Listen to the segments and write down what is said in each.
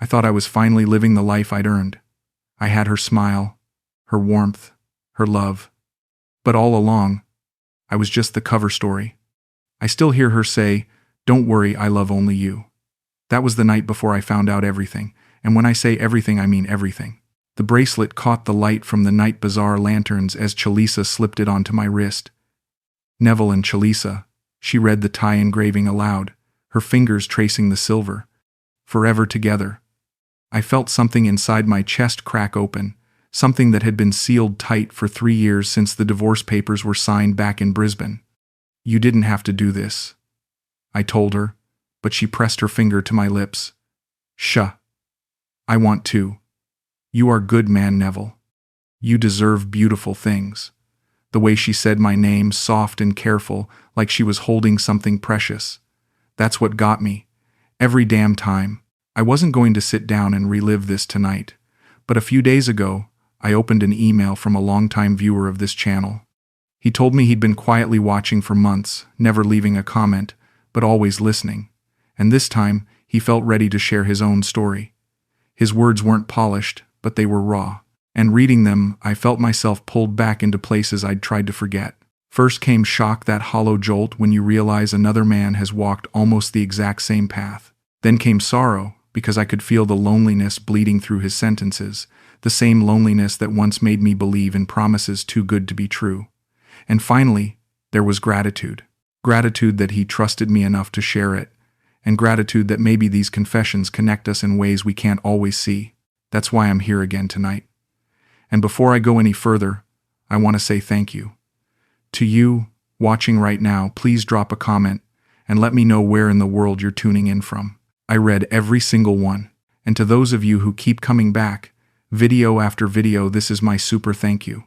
I thought I was finally living the life I'd earned. I had her smile, her warmth, her love. But all along, I was just the cover story. I still hear her say, "Don't worry, I love only you." That was the night before I found out everything, and when I say everything, I mean everything. The bracelet caught the light from the night bazaar lanterns as Chalisa slipped it onto my wrist. Neville and Chalisa, she read the Thai engraving aloud, her fingers tracing the silver. Forever together. I felt something inside my chest crack open, something that had been sealed tight for 3 years since the divorce papers were signed back in Brisbane. "You didn't have to do this," I told her, but she pressed her finger to my lips. "Shh. I want to. You are good man, Neville. You deserve beautiful things." The way she said my name, soft and careful, like she was holding something precious. That's what got me. Every damn time. I wasn't going to sit down and relive this tonight, but a few days ago, I opened an email from a longtime viewer of this channel. He told me he'd been quietly watching for months, never leaving a comment, but always listening. And this time, he felt ready to share his own story. His words weren't polished, but they were raw. And reading them, I felt myself pulled back into places I'd tried to forget. First came shock, that hollow jolt when you realize another man has walked almost the exact same path. Then came sorrow, because I could feel the loneliness bleeding through his sentences, the same loneliness that once made me believe in promises too good to be true. And finally, there was gratitude. Gratitude that he trusted me enough to share it, and gratitude that maybe these confessions connect us in ways we can't always see. That's why I'm here again tonight. And before I go any further, I want to say thank you. To you, watching right now, please drop a comment and let me know where in the world you're tuning in from. I read every single one. And to those of you who keep coming back, video after video, this is my super thank you.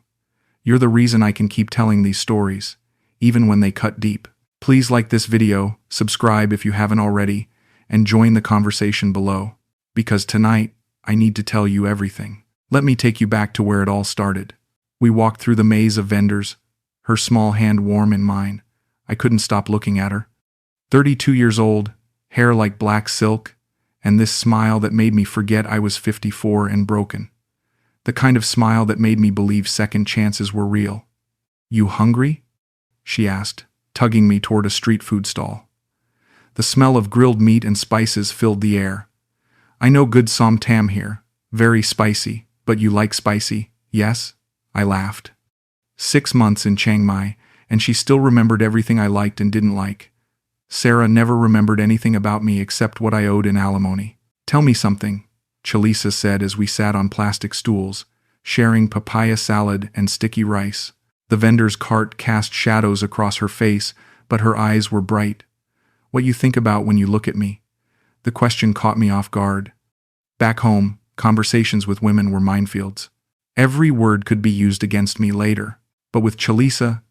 You're the reason I can keep telling these stories, even when they cut deep. Please like this video, subscribe if you haven't already, and join the conversation below. Because tonight, I need to tell you everything. Let me take you back to where it all started. We walked through the maze of vendors, her small hand warm in mine. I couldn't stop looking at her. 32 years old, hair like black silk, and this smile that made me forget I was 54 and broken. The kind of smile that made me believe second chances were real. "You hungry?" she asked, tugging me toward a street food stall. The smell of grilled meat and spices filled the air. "I know good som tam here, very spicy, but you like spicy, yes?" I laughed. 6 months in Chiang Mai, and she still remembered everything I liked and didn't like. Sarah never remembered anything about me except what I owed in alimony. "Tell me something," Chalisa said as we sat on plastic stools, sharing papaya salad and sticky rice. The vendor's cart cast shadows across her face, but her eyes were bright. "What you think about when you look at me?" The question caught me off guard. Back home, conversations with women were minefields. Every word could be used against me later, but with Chalisa,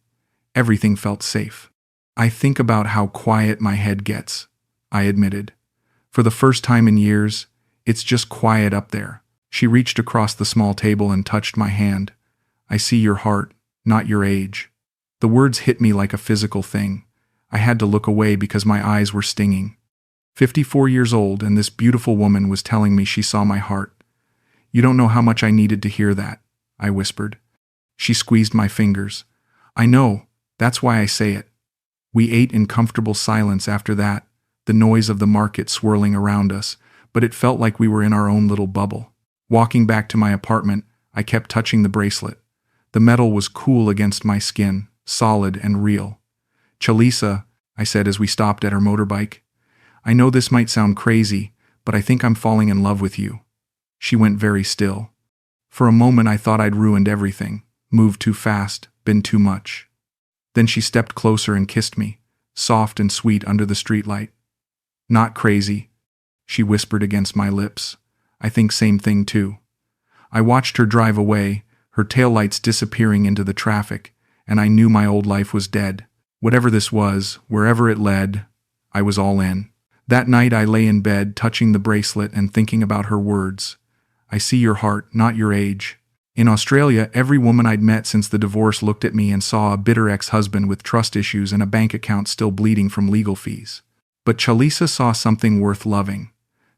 everything felt safe. "I think about how quiet my head gets," I admitted. "For the first time in years, it's just quiet up there." She reached across the small table and touched my hand. "I see your heart, not your age." The words hit me like a physical thing. I had to look away because my eyes were stinging. 54 years old, and this beautiful woman was telling me she saw my heart. "You don't know how much I needed to hear that," I whispered. She squeezed my fingers. "I know, that's why I say it." We ate in comfortable silence after that, the noise of the market swirling around us, but it felt like we were in our own little bubble. Walking back to my apartment, I kept touching the bracelet. The metal was cool against my skin, solid and real. "Chalisa," I said as we stopped at her motorbike, "I know this might sound crazy, but I think I'm falling in love with you." She went very still. For a moment I thought I'd ruined everything, moved too fast, been too much. Then she stepped closer and kissed me, soft and sweet under the streetlight. "Not crazy," she whispered against my lips. "I think same thing too." I watched her drive away, her taillights disappearing into the traffic, and I knew my old life was dead. Whatever this was, wherever it led, I was all in. That night I lay in bed, touching the bracelet and thinking about her words. "I see your heart, not your age." In Australia, every woman I'd met since the divorce looked at me and saw a bitter ex-husband with trust issues and a bank account still bleeding from legal fees. But Chalisa saw something worth loving,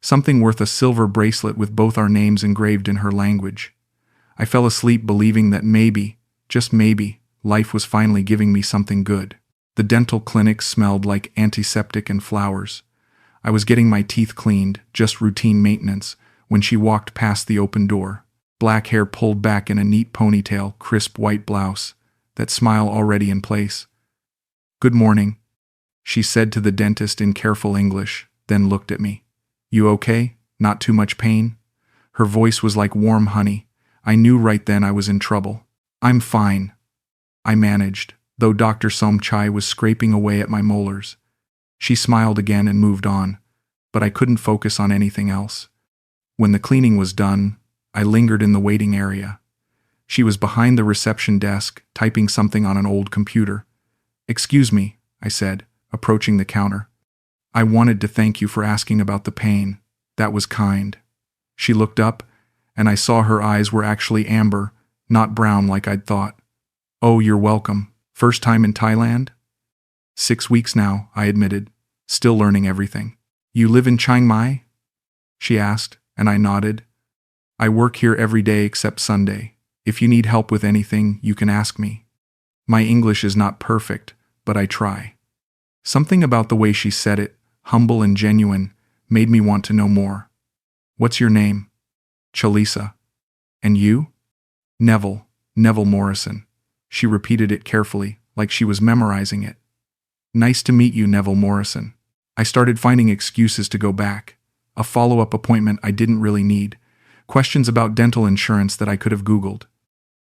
something worth a silver bracelet with both our names engraved in her language. I fell asleep believing that maybe, just maybe, life was finally giving me something good. The dental clinic smelled like antiseptic and flowers. I was getting my teeth cleaned, just routine maintenance, when she walked past the open door. Black hair pulled back in a neat ponytail, crisp white blouse, that smile already in place. "Good morning," she said to the dentist in careful English, then looked at me. "You okay? Not too much pain?" Her voice was like warm honey. I knew right then I was in trouble. "I'm fine," I managed, though Dr. Somchai was scraping away at my molars. She smiled again and moved on, but I couldn't focus on anything else. When the cleaning was done, I lingered in the waiting area. She was behind the reception desk, typing something on an old computer. "Excuse me," I said, approaching the counter. "I wanted to thank you for asking about the pain. That was kind." She looked up, and I saw her eyes were actually amber, not brown like I'd thought. "Oh, you're welcome. First time in Thailand?" "6 weeks now," I admitted, still learning everything. "You live in Chiang Mai?" she asked, and I nodded. "I work here every day except Sunday. If you need help with anything, you can ask me." My English is not perfect, but I try. Something about the way she said it, humble and genuine, made me want to know more. "What's your name?" "Chalisa." "And you?" "Neville Morrison." She repeated it carefully, like she was memorizing it. "Nice to meet you, Neville Morrison." I started finding excuses to go back. A follow-up appointment I didn't really need. Questions about dental insurance that I could have Googled.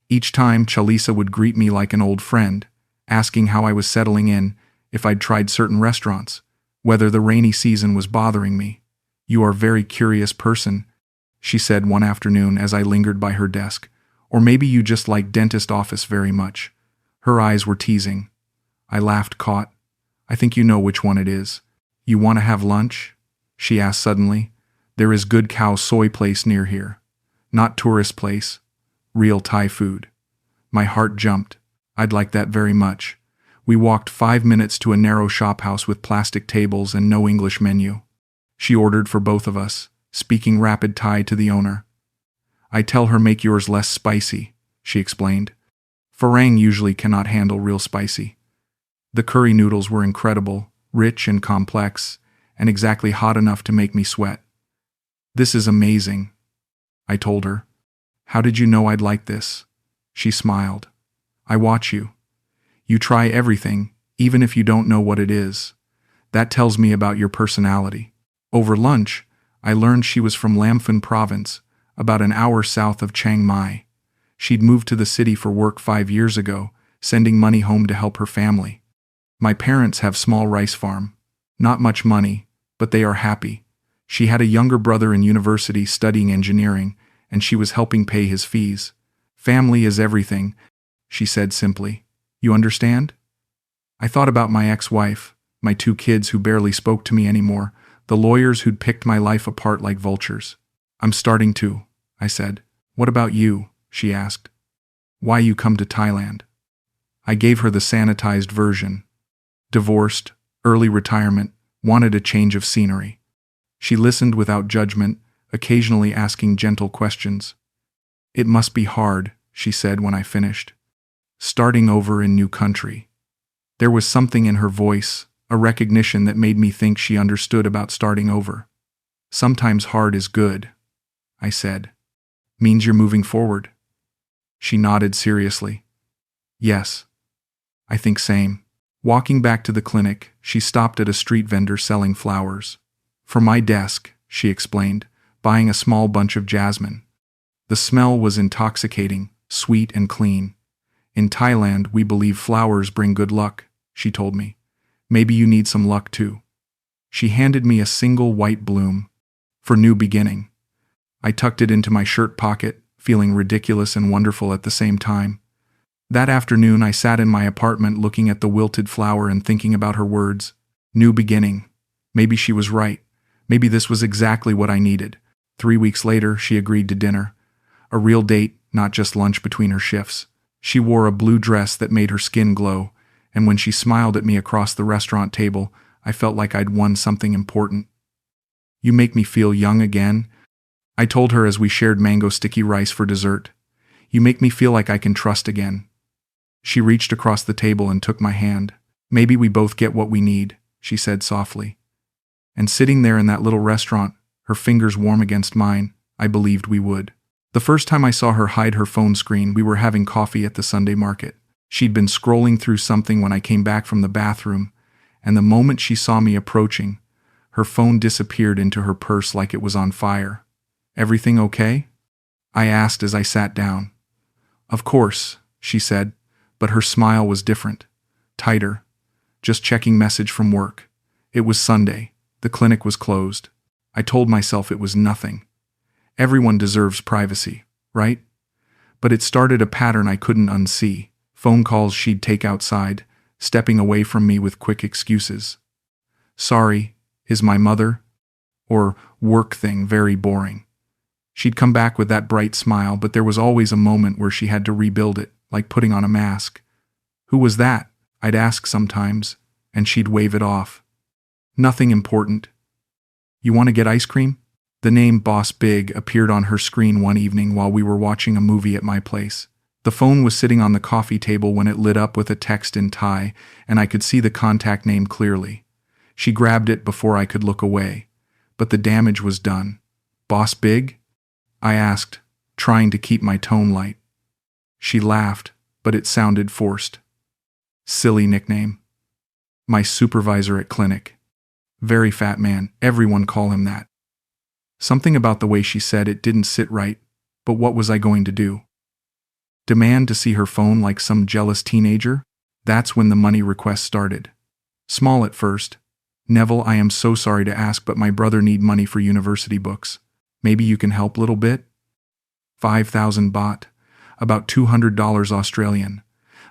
Each time, Chalisa would greet me like an old friend, asking how I was settling in, if I'd tried certain restaurants, whether the rainy season was bothering me. "You are a very curious person," she said one afternoon as I lingered by her desk. "Or maybe you just like dentist office very much." Her eyes were teasing. I laughed, caught. "I think you know which one it is." "You want to have lunch?" she asked suddenly. "There is good cow soy place near here. Not tourist place. Real Thai food." My heart jumped. I'd like that very much. We walked 5 minutes to a narrow shophouse with plastic tables and no English menu. She ordered for both of us, speaking rapid Thai to the owner. "I tell her make yours less spicy," she explained. "Farang usually cannot handle real spicy." The curry noodles were incredible, rich and complex, and exactly hot enough to make me sweat. "This is amazing," I told her. "How did you know I'd like this?" She smiled. "I watch you. You try everything, even if you don't know what it is. That tells me about your personality." Over lunch, I learned she was from Lamphan Province, about an hour south of Chiang Mai. She'd moved to the city for work 5 years ago, sending money home to help her family. "My parents have small rice farm. Not much money, but they are happy." She had a younger brother in university studying engineering, and she was helping pay his fees. "Family is everything," she said simply. "You understand?" I thought about my ex-wife, my 2 kids who barely spoke to me anymore, the lawyers who'd picked my life apart like vultures. "I'm starting to," I said. "What about you?" she asked. "Why you come to Thailand?" I gave her the sanitized version. Divorced, early retirement, wanted a change of scenery. She listened without judgment, occasionally asking gentle questions. "It must be hard," she said when I finished. "Starting over in new country." There was something in her voice, a recognition that made me think she understood about starting over. "Sometimes hard is good," I said. "Means you're moving forward?" She nodded seriously. "Yes. I think same." Walking back to the clinic, she stopped at a street vendor selling flowers. "For my desk," she explained, buying a small bunch of jasmine. The smell was intoxicating, sweet and clean. "In Thailand, we believe flowers bring good luck," she told me. "Maybe you need some luck too." She handed me a single white bloom. "For new beginning." I tucked it into my shirt pocket, feeling ridiculous and wonderful at the same time. That afternoon I sat in my apartment looking at the wilted flower and thinking about her words. New beginning. Maybe she was right. Maybe this was exactly what I needed. 3 weeks later, she agreed to dinner. A real date, not just lunch between her shifts. She wore a blue dress that made her skin glow, and when she smiled at me across the restaurant table, I felt like I'd won something important. You make me feel young again, I told her as we shared mango sticky rice for dessert. You make me feel like I can trust again. She reached across the table and took my hand. Maybe we both get what we need, she said softly. And sitting there in that little restaurant, her fingers warm against mine, I believed we would. The first time I saw her hide her phone screen, we were having coffee at the Sunday market. She'd been scrolling through something when I came back from the bathroom, and the moment she saw me approaching, her phone disappeared into her purse like it was on fire. Everything okay? I asked as I sat down. Of course, she said, but her smile was different, tighter. Just checking message from work. It was Sunday. The clinic was closed. I told myself it was nothing. Everyone deserves privacy, right? But it started a pattern I couldn't unsee. Phone calls she'd take outside, stepping away from me with quick excuses. Sorry, is my mother? Or work thing very boring. She'd come back with that bright smile, but there was always a moment where she had to rebuild it, like putting on a mask. Who was that? I'd ask sometimes, and she'd wave it off. Nothing important. You want to get ice cream? The name Boss Big appeared on her screen one evening while we were watching a movie at my place. The phone was sitting on the coffee table when it lit up with a text in Thai, and I could see the contact name clearly. She grabbed it before I could look away, but the damage was done. Boss Big? I asked, trying to keep my tone light. She laughed, but it sounded forced. Silly nickname. My supervisor at clinic. Very fat man, everyone call him that. Something about the way she said it didn't sit right, but what was I going to do? Demand to see her phone like some jealous teenager? That's when the money request started. Small at first. Neville, I am so sorry to ask, but my brother need money for university books. Maybe you can help little bit? 5,000 baht, about $200 Australian.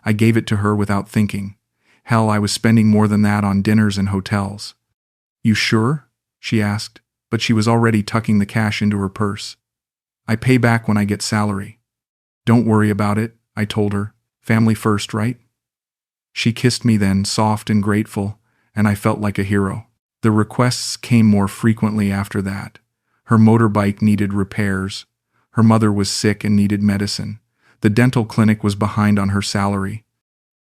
I gave it to her without thinking. Hell, I was spending more than that on dinners and hotels. You sure? She asked, but she was already tucking the cash into her purse. I pay back when I get salary. Don't worry about it, I told her. Family first, right? She kissed me then, soft and grateful, and I felt like a hero. The requests came more frequently after that. Her motorbike needed repairs. Her mother was sick and needed medicine. The dental clinic was behind on her salary.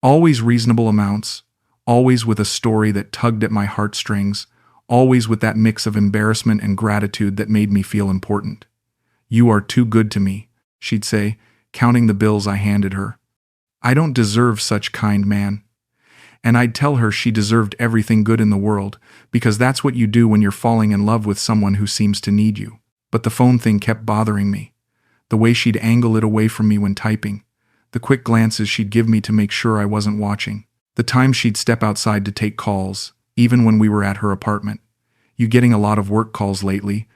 Always reasonable amounts, always with a story that tugged at my heartstrings, always with that mix of embarrassment and gratitude that made me feel important. You are too good to me, she'd say, counting the bills I handed her. I don't deserve such kind man. And I'd tell her she deserved everything good in the world, because that's what you do when you're falling in love with someone who seems to need you. But the phone thing kept bothering me. The way she'd angle it away from me when typing. The quick glances she'd give me to make sure I wasn't watching. The time she'd step outside to take calls, even when we were at her apartment. You getting a lot of work calls lately?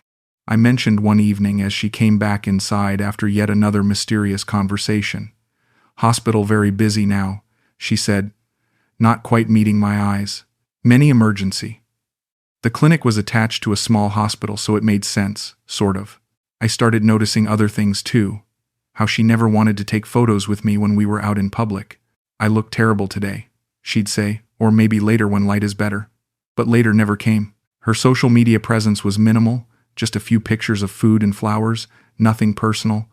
I mentioned one evening as she came back inside after yet another mysterious conversation. Hospital very busy now, she said, not quite meeting my eyes. Many emergency. The clinic was attached to a small hospital, so it made sense, sort of. I started noticing other things too. How she never wanted to take photos with me when we were out in public. I look terrible today, she'd say, or maybe later when light is better. But later never came. Her social media presence was minimal, just a few pictures of food and flowers, nothing personal,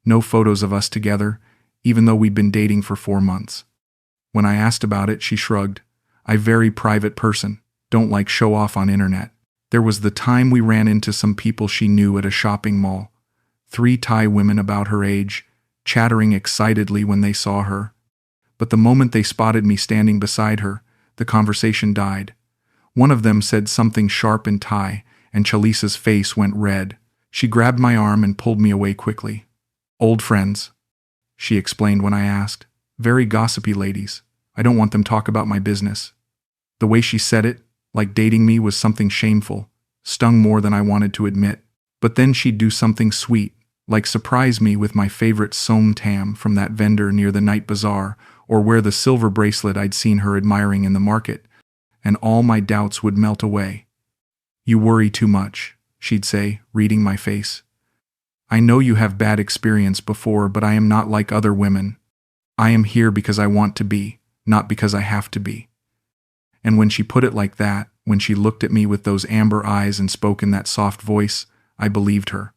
no photos of us together, even though we'd been dating for 4 months. When I asked about it, she shrugged. I very private person, don't like show off on internet. There was the time we ran into some people she knew at a shopping mall. 3 Thai women about her age, chattering excitedly when they saw her. But the moment they spotted me standing beside her, the conversation died. One of them said something sharp in Thai, and Chalisa's face went red. She grabbed my arm and pulled me away quickly. Old friends, she explained when I asked. Very gossipy ladies. I don't want them talk about my business. The way she said it, like dating me, was something shameful, stung more than I wanted to admit. But then she'd do something sweet, like surprise me with my favorite som tam from that vendor near the night bazaar, or wear the silver bracelet I'd seen her admiring in the market, and all my doubts would melt away. You worry too much, she'd say, reading my face. I know you have bad experience before, but I am not like other women. I am here because I want to be, not because I have to be. And when she put it like that, when she looked at me with those amber eyes and spoke in that soft voice, I believed her.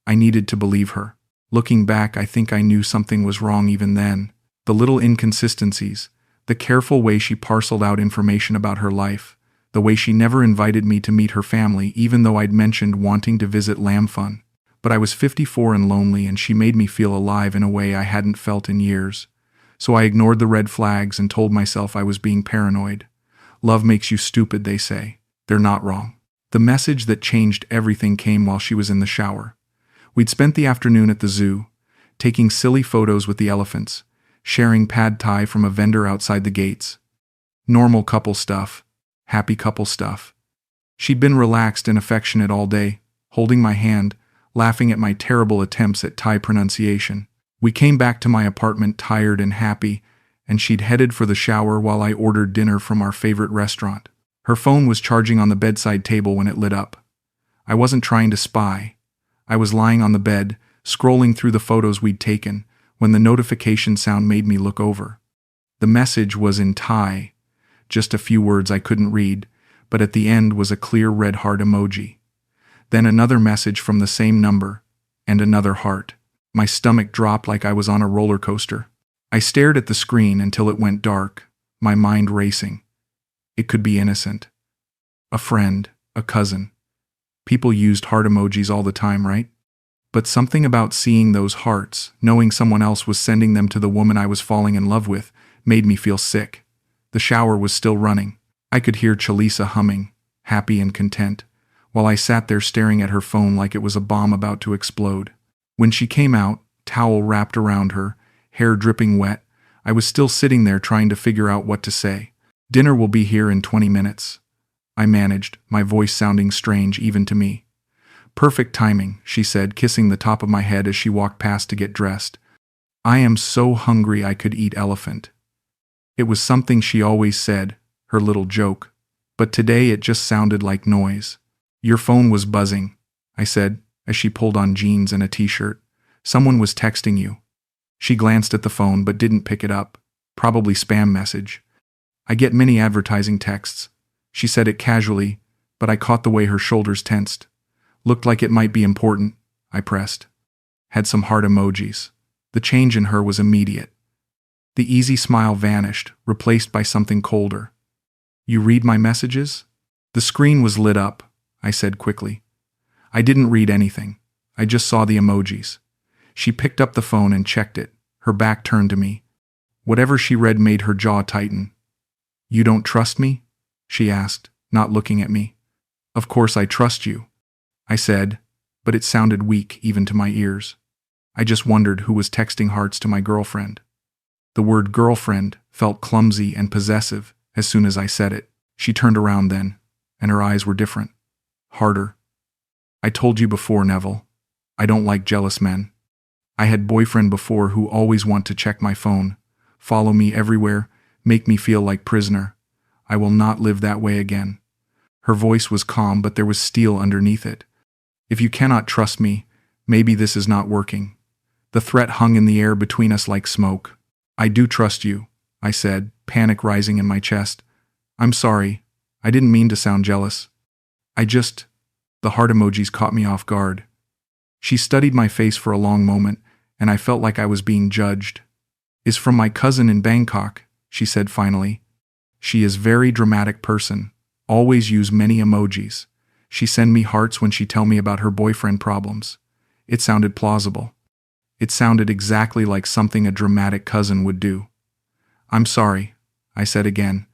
I needed to believe her. Looking back, I think I knew something was wrong even then. The little inconsistencies, the careful way she parceled out information about her life, the way she never invited me to meet her family even though I'd mentioned wanting to visit Lamb Fun. But I was 54 and lonely, and she made me feel alive in a way I hadn't felt in years. So I ignored the red flags and told myself I was being paranoid. Love makes you stupid, they say. They're not wrong. The message that changed everything came while she was in the shower. We'd spent the afternoon at the zoo, taking silly photos with the elephants, sharing pad thai from a vendor outside the gates. Normal couple stuff. Happy couple stuff. She'd been relaxed and affectionate all day, holding my hand, laughing at my terrible attempts at Thai pronunciation. We came back to my apartment tired and happy, and she'd headed for the shower while I ordered dinner from our favorite restaurant. Her phone was charging on the bedside table when it lit up. I wasn't trying to spy. I was lying on the bed, scrolling through the photos we'd taken, when the notification sound made me look over. The message was in Thai, just a few words I couldn't read, but at the end was a clear red heart emoji. Then another message from the same number, and another heart. My stomach dropped like I was on a roller coaster. I stared at the screen until it went dark, my mind racing. It could be innocent. A friend, a cousin. People used heart emojis all the time, right? But something about seeing those hearts, knowing someone else was sending them to the woman I was falling in love with, made me feel sick. The shower was still running. I could hear Chalisa humming, happy and content, while I sat there staring at her phone like it was a bomb about to explode. When she came out, towel wrapped around her, hair dripping wet, I was still sitting there trying to figure out what to say. Dinner will be here in 20 minutes. I managed, my voice sounding strange even to me. Perfect timing, she said, kissing the top of my head as she walked past to get dressed. I am so hungry I could eat elephant. It was something she always said, her little joke, but today it just sounded like noise. Your phone was buzzing, I said, as she pulled on jeans and a t-shirt. Someone was texting you. She glanced at the phone but didn't pick it up. Probably spam message. I get many advertising texts. She said it casually, but I caught the way her shoulders tensed. Looked like it might be important, I pressed. Had some heart emojis. The change in her was immediate. The easy smile vanished, replaced by something colder. You read my messages? The screen was lit up, I said quickly. I didn't read anything. I just saw the emojis. She picked up the phone and checked it, her back turned to me. Whatever she read made her jaw tighten. You don't trust me? She asked, not looking at me. Of course I trust you, I said, but it sounded weak even to my ears. I just wondered who was texting hearts to my girlfriend. The word girlfriend felt clumsy and possessive as soon as I said it. She turned around then, and her eyes were different. Harder. I told you before, Neville. I don't like jealous men. I had boyfriend before who always want to check my phone, follow me everywhere, make me feel like prisoner. I will not live that way again. Her voice was calm, but there was steel underneath it. If you cannot trust me, maybe this is not working. The threat hung in the air between us like smoke. I do trust you, I said, panic rising in my chest. I'm sorry. I didn't mean to sound jealous. The heart emojis caught me off guard. She studied my face for a long moment, and I felt like I was being judged. Is from my cousin in Bangkok, she said finally. She is very dramatic person. Always use many emojis. She send me hearts when she tell me about her boyfriend problems. It sounded plausible. It sounded exactly like something a dramatic cousin would do. I'm sorry, I said again.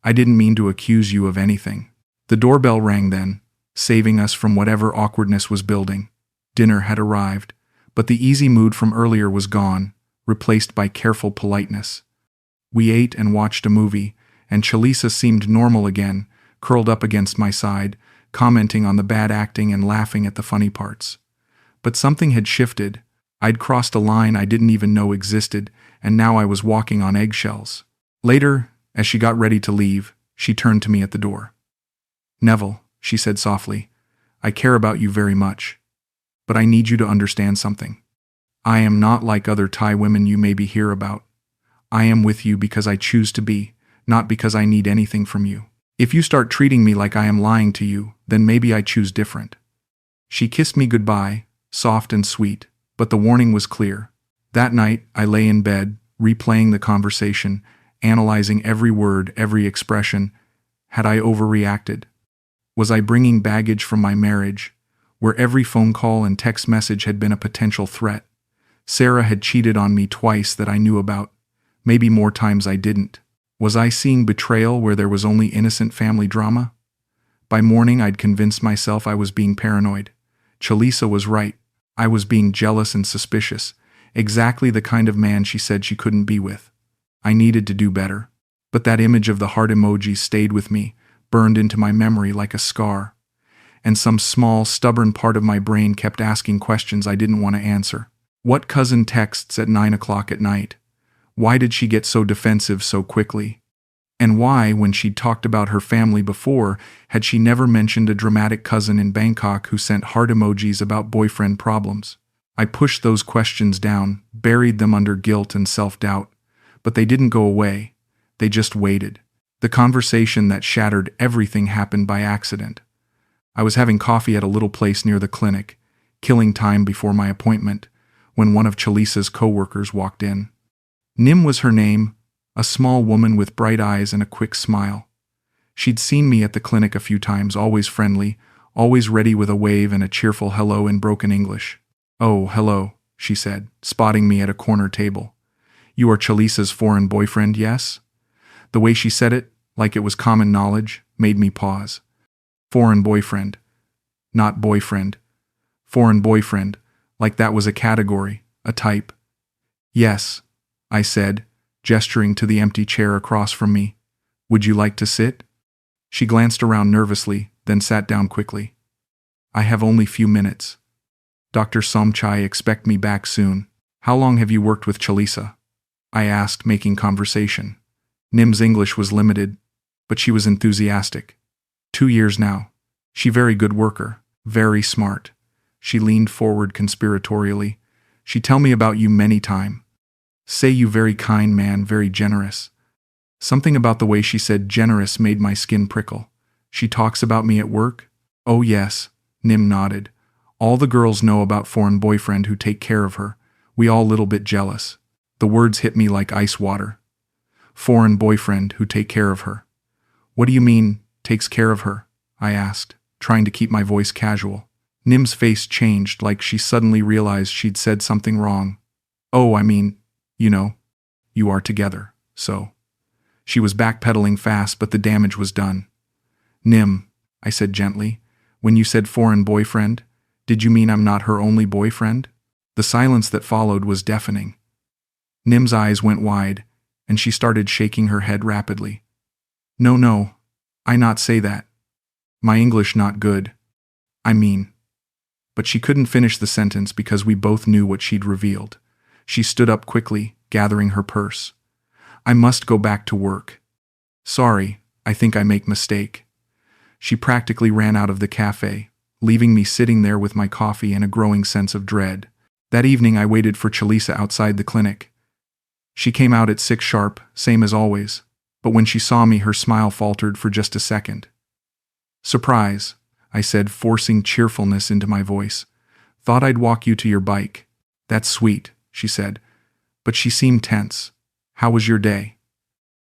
I didn't mean to accuse you of anything. The doorbell rang then, saving us from whatever awkwardness was building. Dinner had arrived, but the easy mood from earlier was gone, replaced by careful politeness. We ate and watched a movie, and Chalisa seemed normal again, curled up against my side, commenting on the bad acting and laughing at the funny parts. But something had shifted. I'd crossed a line I didn't even know existed, and now I was walking on eggshells. Later, as she got ready to leave, she turned to me at the door. Neville, she said softly, I care about you very much. But I need you to understand something. I am not like other Thai women you maybe hear about. I am with you because I choose to be, not because I need anything from you. If you start treating me like I am lying to you, then maybe I choose different." She kissed me goodbye, soft and sweet, but the warning was clear. That night, I lay in bed, replaying the conversation, analyzing every word, every expression. Had I overreacted? Was I bringing baggage from my marriage, where every phone call and text message had been a potential threat? Sarah had cheated on me twice that I knew about. Maybe more times I didn't. Was I seeing betrayal where there was only innocent family drama? By morning, I'd convinced myself I was being paranoid. Chalisa was right. I was being jealous and suspicious. Exactly the kind of man she said she couldn't be with. I needed to do better. But that image of the heart emoji stayed with me, burned into my memory like a scar. And some small, stubborn part of my brain kept asking questions I didn't want to answer. What cousin texts at 9 o'clock at night? Why did she get so defensive so quickly? And why, when she'd talked about her family before, had she never mentioned a dramatic cousin in Bangkok who sent heart emojis about boyfriend problems? I pushed those questions down, buried them under guilt and self-doubt. But they didn't go away. They just waited. The conversation that shattered everything happened by accident. I was having coffee at a little place near the clinic, killing time before my appointment, when one of Chalisa's co-workers walked in. Nim was her name, a small woman with bright eyes and a quick smile. She'd seen me at the clinic a few times, always friendly, always ready with a wave and a cheerful hello in broken English. "Oh, hello," she said, spotting me at a corner table. "You are Chalisa's foreign boyfriend, yes?" The way she said it, like it was common knowledge, made me pause. Foreign boyfriend. Not boyfriend. Foreign boyfriend, like that was a category, a type. "Yes," I said, gesturing to the empty chair across from me. "Would you like to sit?" She glanced around nervously, then sat down quickly. "I have only few minutes. Dr. Somchai expect me back soon. How long have you worked with Chalisa?" I asked, making conversation. Nim's English was limited, but she was enthusiastic. 2 years now. She very good worker, very smart. She leaned forward conspiratorially. She tell me about you many time. Say you very kind man, very generous. Something about the way she said generous made my skin prickle. She talks about me at work? Oh yes, Nim nodded. All the girls know about foreign boyfriend who take care of her. We all little bit jealous. The words hit me like ice water. Foreign boyfriend who take care of her. What do you mean, takes care of her? I asked, trying to keep my voice casual. Nim's face changed like she suddenly realized she'd said something wrong. Oh, I mean, you know, you are together, so. She was backpedaling fast, but the damage was done. Nim, I said gently, when you said foreign boyfriend, did you mean I'm not her only boyfriend? The silence that followed was deafening. Nim's eyes went wide, and she started shaking her head rapidly. No, I not say that. My English not good. I mean. But she couldn't finish the sentence because we both knew what she'd revealed. She stood up quickly, gathering her purse. I must go back to work. Sorry, I think I make mistake. She practically ran out of the cafe, leaving me sitting there with my coffee and a growing sense of dread. That evening I waited for Chalisa outside the clinic. She came out at 6 sharp, same as always, but when she saw me her smile faltered for just a second. Surprise, I said, forcing cheerfulness into my voice. Thought I'd walk you to your bike. That's sweet, she said, but she seemed tense. How was your day?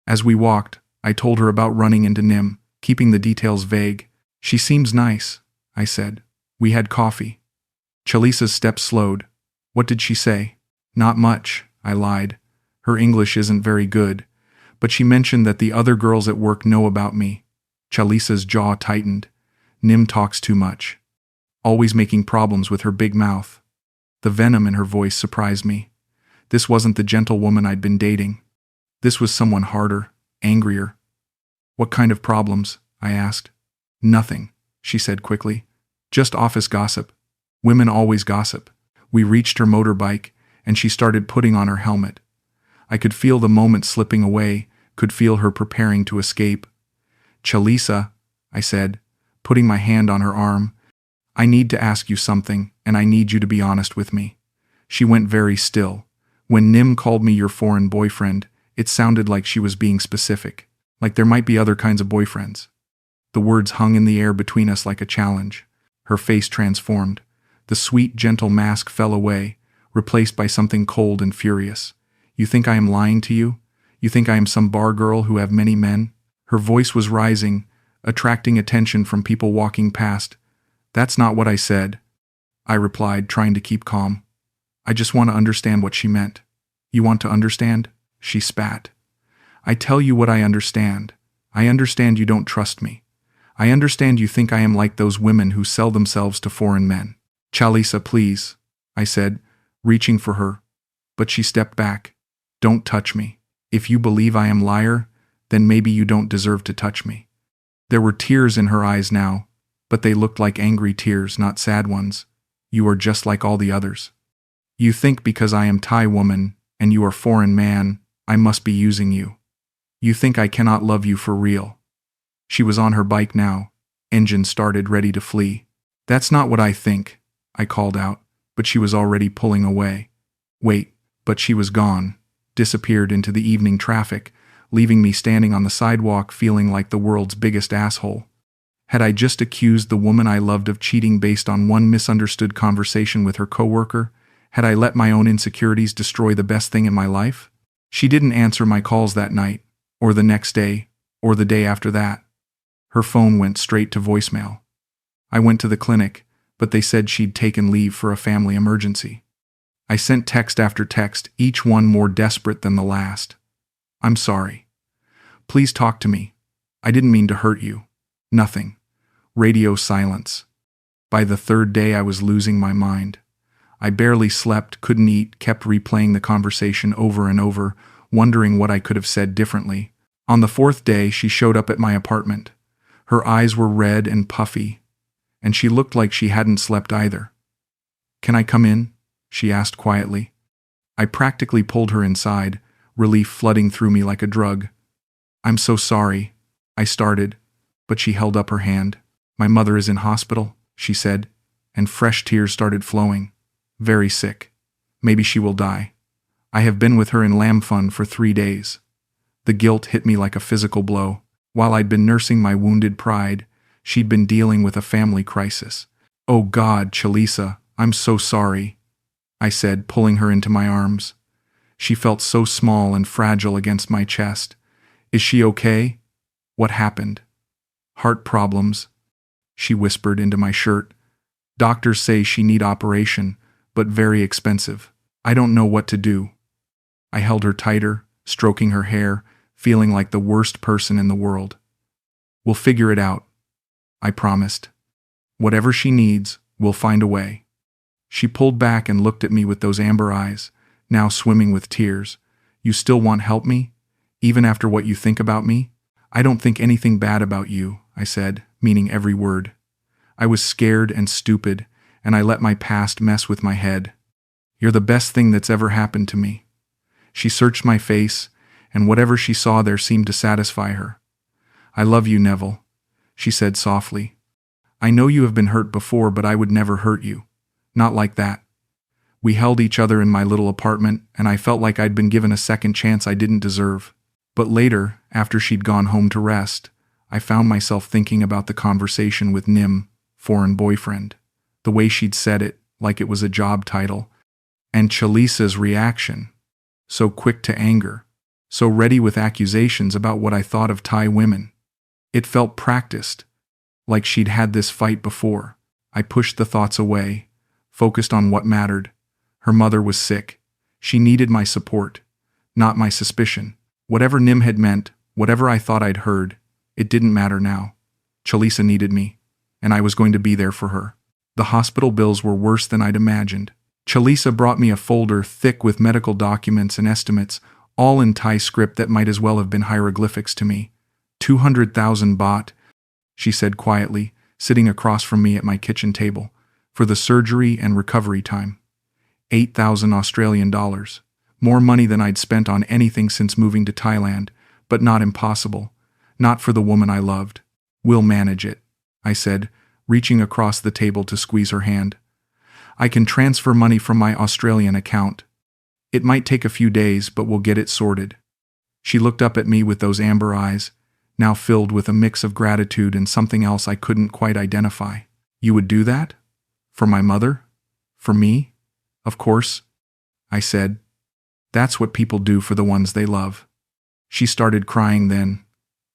As we walked, I told her about running into Nim, keeping the details vague. She seems nice, I said. We had coffee. Chalisa's steps slowed. What did she say? Not much, I lied. Her English isn't very good, but she mentioned that the other girls at work know about me. Chalisa's jaw tightened. Nim talks too much. Always making problems with her big mouth. The venom in her voice surprised me. This wasn't the gentle woman I'd been dating. This was someone harder, angrier. What kind of problems? I asked. Nothing, she said quickly. Just office gossip. Women always gossip. We reached her motorbike, and she started putting on her helmet. I could feel the moment slipping away, could feel her preparing to escape. Chalisa, I said, putting my hand on her arm. I need to ask you something, and I need you to be honest with me. She went very still. When Nim called me your foreign boyfriend, it sounded like she was being specific. Like there might be other kinds of boyfriends. The words hung in the air between us like a challenge. Her face transformed. The sweet, gentle mask fell away, replaced by something cold and furious. You think I am lying to you? You think I am some bar girl who have many men? Her voice was rising, attracting attention from people walking past. That's not what I said, I replied, trying to keep calm. I just want to understand what she meant. You want to understand? She spat. I tell you what I understand. I understand you don't trust me. I understand you think I am like those women who sell themselves to foreign men. Chalisa, please, I said, reaching for her. But she stepped back. Don't touch me. If you believe I am liar, then maybe you don't deserve to touch me. There were tears in her eyes now, but they looked like angry tears, not sad ones. You are just like all the others. You think because I am Thai woman and you are foreign man, I must be using you. You think I cannot love you for real. She was on her bike now, engine started, ready to flee. That's not what I think, I called out, but she was already pulling away. Wait, but she was gone, disappeared into the evening traffic, leaving me standing on the sidewalk feeling like the world's biggest asshole. Had I just accused the woman I loved of cheating based on one misunderstood conversation with her coworker? Had I let my own insecurities destroy the best thing in my life? She didn't answer my calls that night, or the next day, or the day after that. Her phone went straight to voicemail. I went to the clinic, but they said she'd taken leave for a family emergency. I sent text after text, each one more desperate than the last. I'm sorry. Please talk to me. I didn't mean to hurt you. Nothing. Radio silence. By the third day I was losing my mind. I barely slept, couldn't eat, kept replaying the conversation over and over, wondering what I could have said differently. On the fourth day, she showed up at my apartment. Her eyes were red and puffy, and she looked like she hadn't slept either. Can I come in? She asked quietly. I practically pulled her inside, relief flooding through me like a drug. I'm so sorry, I started, but she held up her hand. My mother is in hospital, she said, and fresh tears started flowing. Very sick. Maybe she will die. I have been with her in Lam Fun for 3 days. The guilt hit me like a physical blow. While I'd been nursing my wounded pride, she'd been dealing with a family crisis. Oh God, Chalisa, I'm so sorry, I said, pulling her into my arms. She felt so small and fragile against my chest. Is she okay? What happened? Heart problems, she whispered into my shirt. Doctors say she need operation, but very expensive. I don't know what to do. I held her tighter, stroking her hair, feeling like the worst person in the world. We'll figure it out, I promised. Whatever she needs, we'll find a way. She pulled back and looked at me with those amber eyes, now swimming with tears. You still want help me? Even after what you think about me? I don't think anything bad about you, I said, meaning every word. I was scared and stupid, and I let my past mess with my head. You're the best thing that's ever happened to me. She searched my face, and whatever she saw there seemed to satisfy her. I love you, Neville, she said softly. I know you have been hurt before, but I would never hurt you. Not like that. We held each other in my little apartment, and I felt like I'd been given a second chance I didn't deserve. But later, after she'd gone home to rest, I found myself thinking about the conversation with Nim, foreign boyfriend, the way she'd said it, like it was a job title, and Chalisa's reaction, so quick to anger, so ready with accusations about what I thought of Thai women. It felt practiced, like she'd had this fight before. I pushed the thoughts away, focused on what mattered. Her mother was sick. She needed my support, not my suspicion. Whatever Nim had meant, whatever I thought I'd heard, it didn't matter now. Chalisa needed me, and I was going to be there for her. The hospital bills were worse than I'd imagined. Chalisa brought me a folder thick with medical documents and estimates, all in Thai script that might as well have been hieroglyphics to me. 200,000 baht, she said quietly, sitting across from me at my kitchen table, for the surgery and recovery time. 8,000 Australian dollars. More money than I'd spent on anything since moving to Thailand, but not impossible. Not for the woman I loved. We'll manage it, I said, reaching across the table to squeeze her hand. I can transfer money from my Australian account. It might take a few days, but we'll get it sorted. She looked up at me with those amber eyes. now filled with a mix of gratitude and something else I couldn't quite identify. You would do that? For my mother? For me? Of course, I said. That's what people do for the ones they love. She started crying then,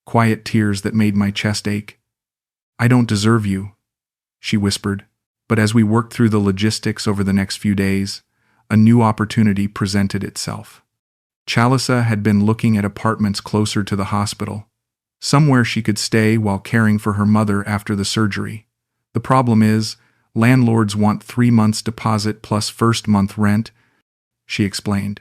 quiet tears that made my chest ache. I don't deserve you, she whispered. But as we worked through the logistics over the next few days, a new opportunity presented itself. Chalisa had been looking at apartments closer to the hospital, somewhere she could stay while caring for her mother after the surgery. The problem is, landlords want 3 months deposit plus first month rent, she explained,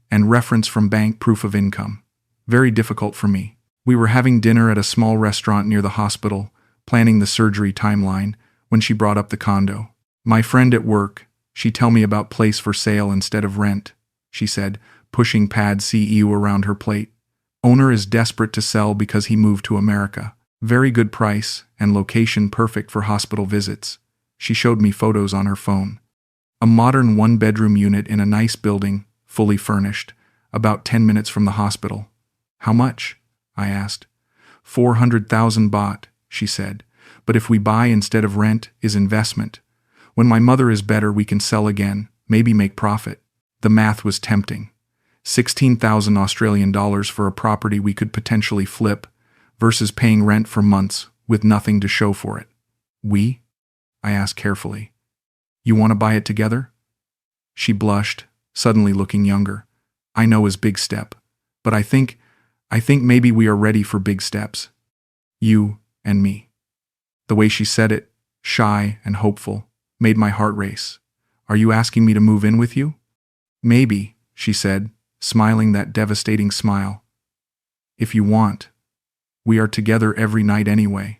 and reference from bank proof of income. Very difficult for me. We were having dinner at a small restaurant near the hospital, planning the surgery timeline, when she brought up the condo. My friend at work, she tell me about place for sale instead of rent, she said, pushing pad CEU around her plate. Owner is desperate to sell because he moved to America. Very good price and location perfect for hospital visits. She showed me photos on her phone. A modern 1-bedroom unit in a nice building, fully furnished, about 10 minutes from the hospital. How much? I asked. 400,000 baht, she said. But if we buy instead of rent, is investment. When my mother is better, we can sell again, maybe make profit. The math was tempting. 16,000 Australian dollars for a property we could potentially flip, versus paying rent for months with nothing to show for it. We? I asked carefully. You want to buy it together? She blushed, suddenly looking younger. I know is big step, but I think maybe we are ready for big steps. You and me. The way she said it, shy and hopeful, made my heart race. Are you asking me to move in with you? Maybe, she said, smiling that devastating smile. If you want. We are together every night anyway.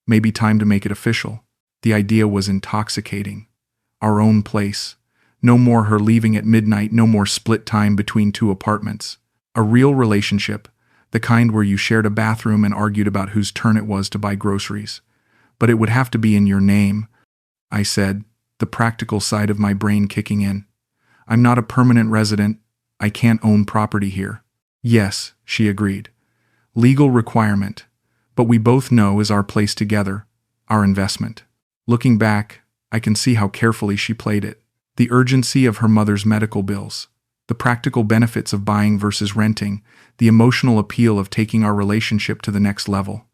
Maybe time to make it official. The idea was intoxicating. Our own place. No more her leaving at midnight, no more split time between 2 apartments. A real relationship, the kind where you shared a bathroom and argued about whose turn it was to buy groceries. But it would have to be in your name, I said, the practical side of my brain kicking in. I'm not a permanent resident. I can't own property here. Yes, she agreed. Legal requirement, but we both know is our place together, our investment. Looking back, I can see how carefully she played it. The urgency of her mother's medical bills, the practical benefits of buying versus renting, the emotional appeal of taking our relationship to the next level.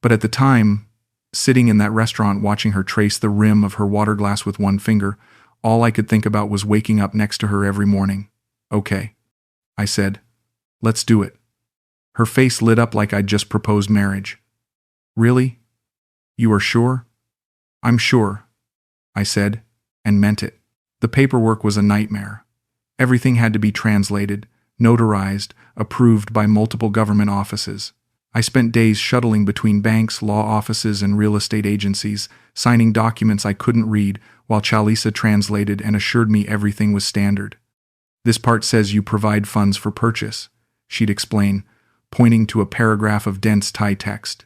But at the time, sitting in that restaurant watching her trace the rim of her water glass with one finger, all I could think about was waking up next to her every morning. Okay, I said. Let's do it. Her face lit up like I'd just proposed marriage. Really? You are sure? I'm sure, I said, and meant it. The paperwork was a nightmare. Everything had to be translated, notarized, approved by multiple government offices. I spent days shuttling between banks, law offices, and real estate agencies, signing documents I couldn't read while Chalisa translated and assured me everything was standard. This part says you provide funds for purchase, she'd explain, pointing to a paragraph of dense Thai text.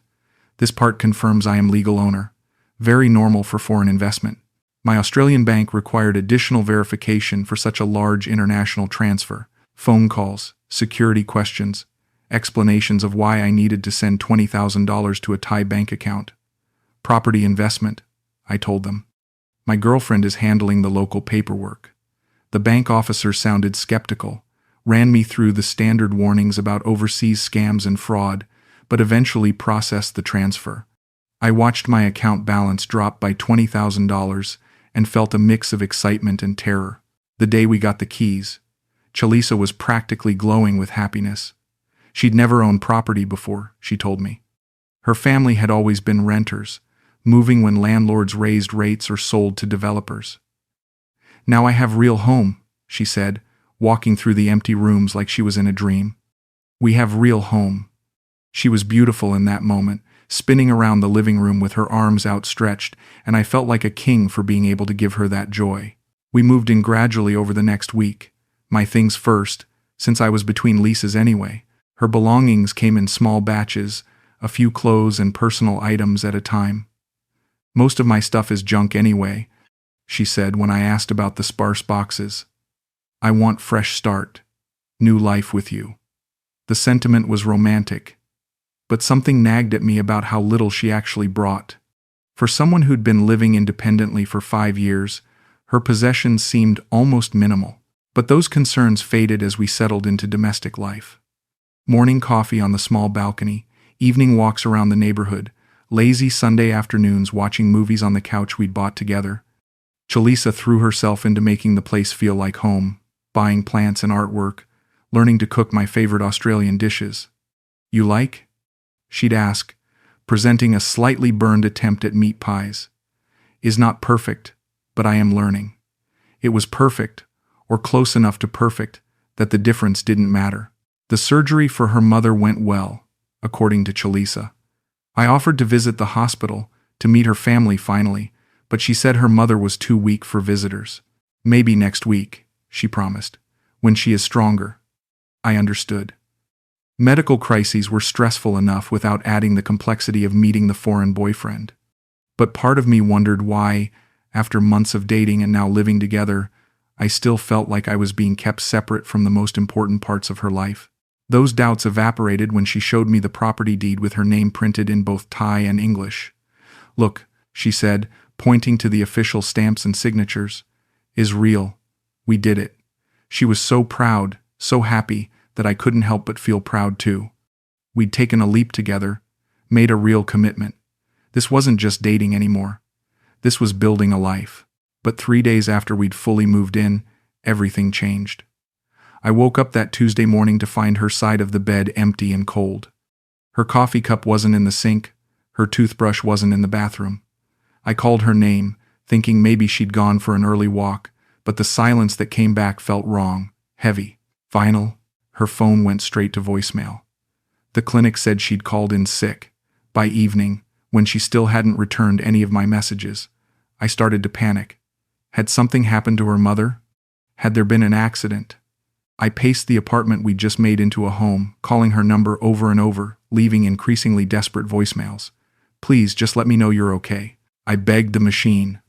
This part confirms I am legal owner. Very normal for foreign investment. My Australian bank required additional verification for such a large international transfer. Phone calls, security questions, explanations of why I needed to send $20,000 to a Thai bank account. Property investment, I told them. My girlfriend is handling the local paperwork. The bank officer sounded skeptical, ran me through the standard warnings about overseas scams and fraud, but eventually processed the transfer. I watched my account balance drop by $20,000 and felt a mix of excitement and terror. The day we got the keys, Chalisa was practically glowing with happiness. She'd never owned property before, she told me. Her family had always been renters, moving when landlords raised rates or sold to developers. Now I have real home, she said, walking through the empty rooms like she was in a dream. We have real home. She was beautiful in that moment, spinning around the living room with her arms outstretched, and I felt like a king for being able to give her that joy. We moved in gradually over the next week. My things first, since I was between leases anyway. Her belongings came in small batches, a few clothes and personal items at a time. Most of my stuff is junk anyway, she said when I asked about the sparse boxes. I want fresh start. New life with you. The sentiment was romantic. but something nagged at me about how little she actually brought. For someone who'd been living independently for 5 years, her possessions seemed almost minimal. But those concerns faded as we settled into domestic life. Morning coffee on the small balcony, evening walks around the neighborhood, lazy Sunday afternoons watching movies on the couch we'd bought together. Chalisa threw herself into making the place feel like home, buying plants and artwork, learning to cook my favorite Australian dishes. "You like?" she'd ask, presenting a slightly burned attempt at meat pies. "Is not perfect, but I am learning." It was perfect, or close enough to perfect, that the difference didn't matter. The surgery for her mother went well, according to Chalisa. I offered to visit the hospital, to meet her family finally, but she said her mother was too weak for visitors. "Maybe next week," she promised, "when she is stronger." I understood. Medical crises were stressful enough without adding the complexity of meeting the foreign boyfriend. But part of me wondered why, after months of dating and now living together, I still felt like I was being kept separate from the most important parts of her life. Those doubts evaporated when she showed me the property deed with her name printed in both Thai and English. "Look," she said, pointing to the official stamps and signatures, "is real. We did it." She was so proud, so happy, that I couldn't help but feel proud too. We'd taken a leap together, made a real commitment. This wasn't just dating anymore. This was building a life. But 3 days after we'd fully moved in, everything changed. I woke up that Tuesday morning to find her side of the bed empty and cold. Her coffee cup wasn't in the sink, her toothbrush wasn't in the bathroom. I called her name, thinking maybe she'd gone for an early walk, but the silence that came back felt wrong, heavy. Final, her phone went straight to voicemail. The clinic said she'd called in sick. By evening, when she still hadn't returned any of my messages, I started to panic. Had something happened to her mother? Had there been an accident? I paced the apartment we'd just made into a home, calling her number over and over, leaving increasingly desperate voicemails. "Please, just let me know you're okay." I begged the machine.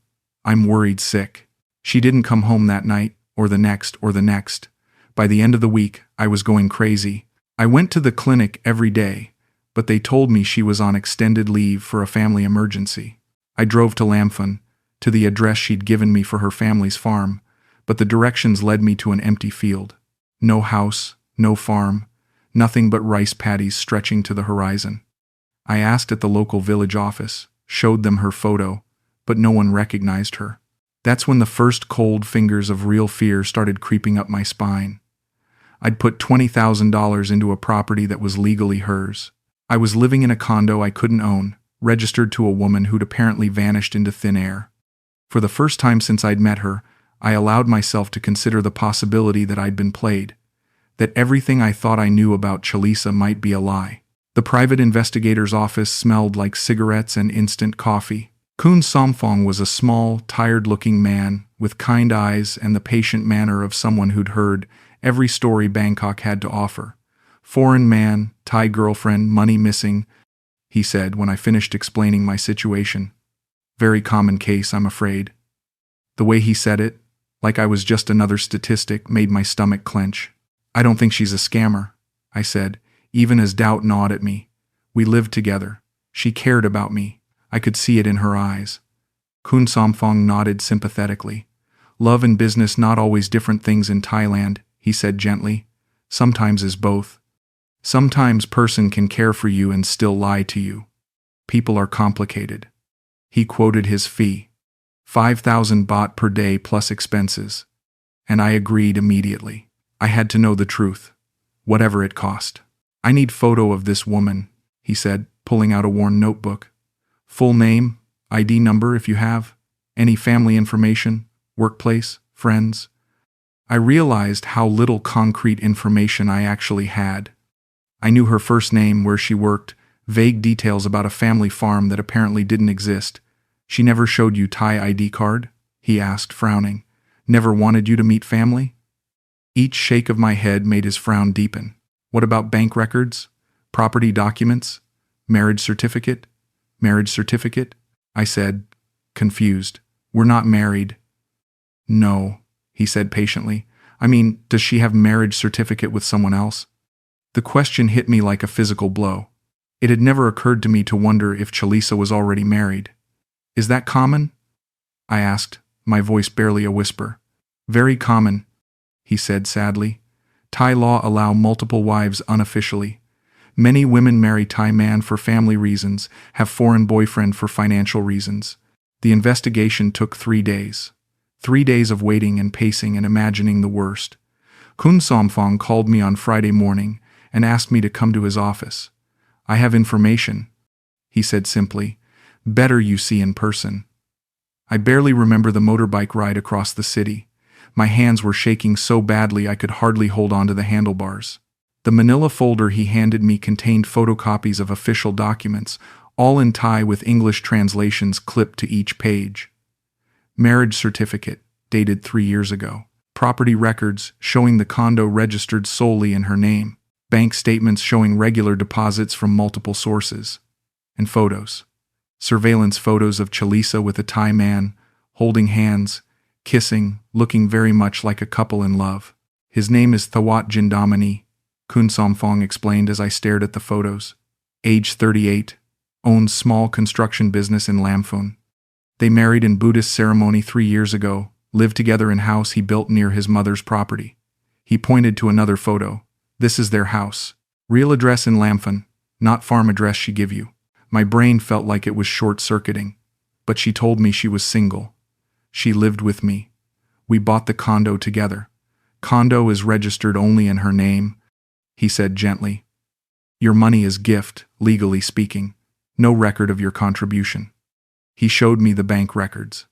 "I'm worried sick." She didn't come home that night, or the next, or the next. By the end of the week, I was going crazy. I went to the clinic every day, but they told me she was on extended leave for a family emergency. I drove to Lamphun, to the address she'd given me for her family's farm, but the directions led me to an empty field. No house, no farm, nothing but rice paddies stretching to the horizon. I asked at the local village office, showed them her photo, but no one recognized her. That's when the first cold fingers of real fear started creeping up my spine. I'd put $20,000 into a property that was legally hers. I was living in a condo I couldn't own, registered to a woman who'd apparently vanished into thin air. For the first time since I'd met her, I allowed myself to consider the possibility that I'd been played, that everything I thought I knew about Chalisa might be a lie. The private investigator's office smelled like cigarettes and instant coffee. Kun Somphong was a small, tired-looking man with kind eyes and the patient manner of someone who'd heard every story Bangkok had to offer. "Foreign man, Thai girlfriend, money missing," he said when I finished explaining my situation. "Very common case, I'm afraid." The way he said it, like I was just another statistic, made my stomach clench. "I don't think she's a scammer," I said, even as doubt gnawed at me. We lived together. She cared about me. I could see it in her eyes. Kun Somphong nodded sympathetically. "Love and business not always different things in Thailand," he said gently. "Sometimes is both. Sometimes person can care for you and still lie to you. People are complicated." He quoted his fee. 5,000 baht per day plus expenses. And I agreed immediately. I had to know the truth, whatever it cost. "I need photo of this woman," he said, pulling out a worn notebook. "Full name, ID number if you have, any family information, workplace, friends." I realized how little concrete information I actually had. I knew her first name, where she worked, vague details about a family farm that apparently didn't exist. "She never showed you Thai ID card?" he asked, frowning. "Never wanted you to meet family?" Each shake of my head made his frown deepen. "What about bank records? Property documents? Marriage certificate? Marriage certificate?" I said, confused. "We're not married." "No," he said patiently. "I mean, does she have marriage certificate with someone else?" The question hit me like a physical blow. It had never occurred to me to wonder if Chalisa was already married. Is that common? I asked, my voice barely a whisper. Very common, he said sadly. Thai law allow multiple wives unofficially. Many women marry Thai man for family reasons, have foreign boyfriend for financial reasons. The investigation took 3 days. 3 days of waiting and pacing and imagining the worst. Kun Somfong called me on Friday morning and asked me to come to his office. I have information, he said simply. Better you see in person. I barely remember the motorbike ride across the city. My hands were shaking so badly I could hardly hold on to the handlebars. The manila folder he handed me contained photocopies of official documents, all in Thai with English translations clipped to each page. Marriage certificate, dated 3 years ago. Property records showing the condo registered solely in her name. Bank statements showing regular deposits from multiple sources. And photos. Surveillance photos of Chalisa with a Thai man, holding hands, kissing, looking very much like a couple in love. His name is Thawat Jindamani, Kun Somfong explained as I stared at the photos. Age 38, owns small construction business in Lamphun. They married in Buddhist ceremony 3 years ago, lived together in house he built near his mother's property. He pointed to another photo. This is their house. Real address in Lamphun, not farm address she give you. My brain felt like it was short-circuiting. But she told me she was single. She lived with me. We bought the condo together. Condo is registered only in her name, he said gently. Your money is gift, legally speaking. No record of your contribution. He showed me the bank records.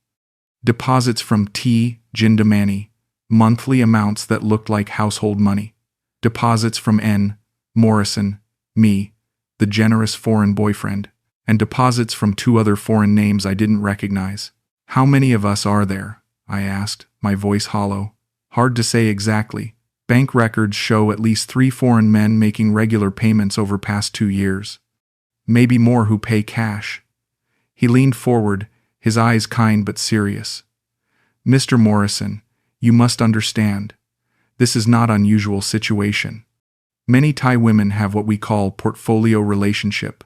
Deposits from T. Jindamani, monthly amounts that looked like household money. Deposits from N. Morrison, me, the generous foreign boyfriend, and deposits from 2 other foreign names I didn't recognize. How many of us are there? I asked, my voice hollow. Hard to say exactly. Bank records show at least 3 foreign men making regular payments over past 2 years. Maybe more who pay cash. He leaned forward, his eyes kind but serious. Mr. Morrison, you must understand. This is not an unusual situation. Many Thai women have what we call portfolio relationship.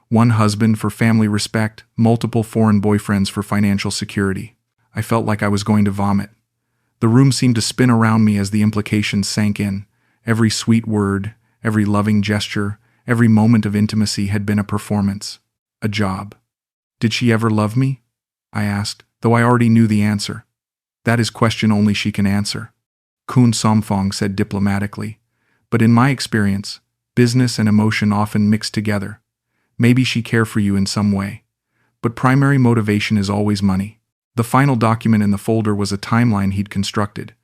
One husband for family respect, multiple foreign boyfriends for financial security. I felt like I was going to vomit. The room seemed to spin around me as the implications sank in. Every sweet word, every loving gesture, every moment of intimacy had been a performance. A job. Did she ever love me? I asked, though I already knew the answer. That is question only she can answer. Kun Somfong said diplomatically. But in my experience, business and emotion often mix together. Maybe she cared for you in some way. But primary motivation is always money. The final document in the folder was a timeline he'd constructed.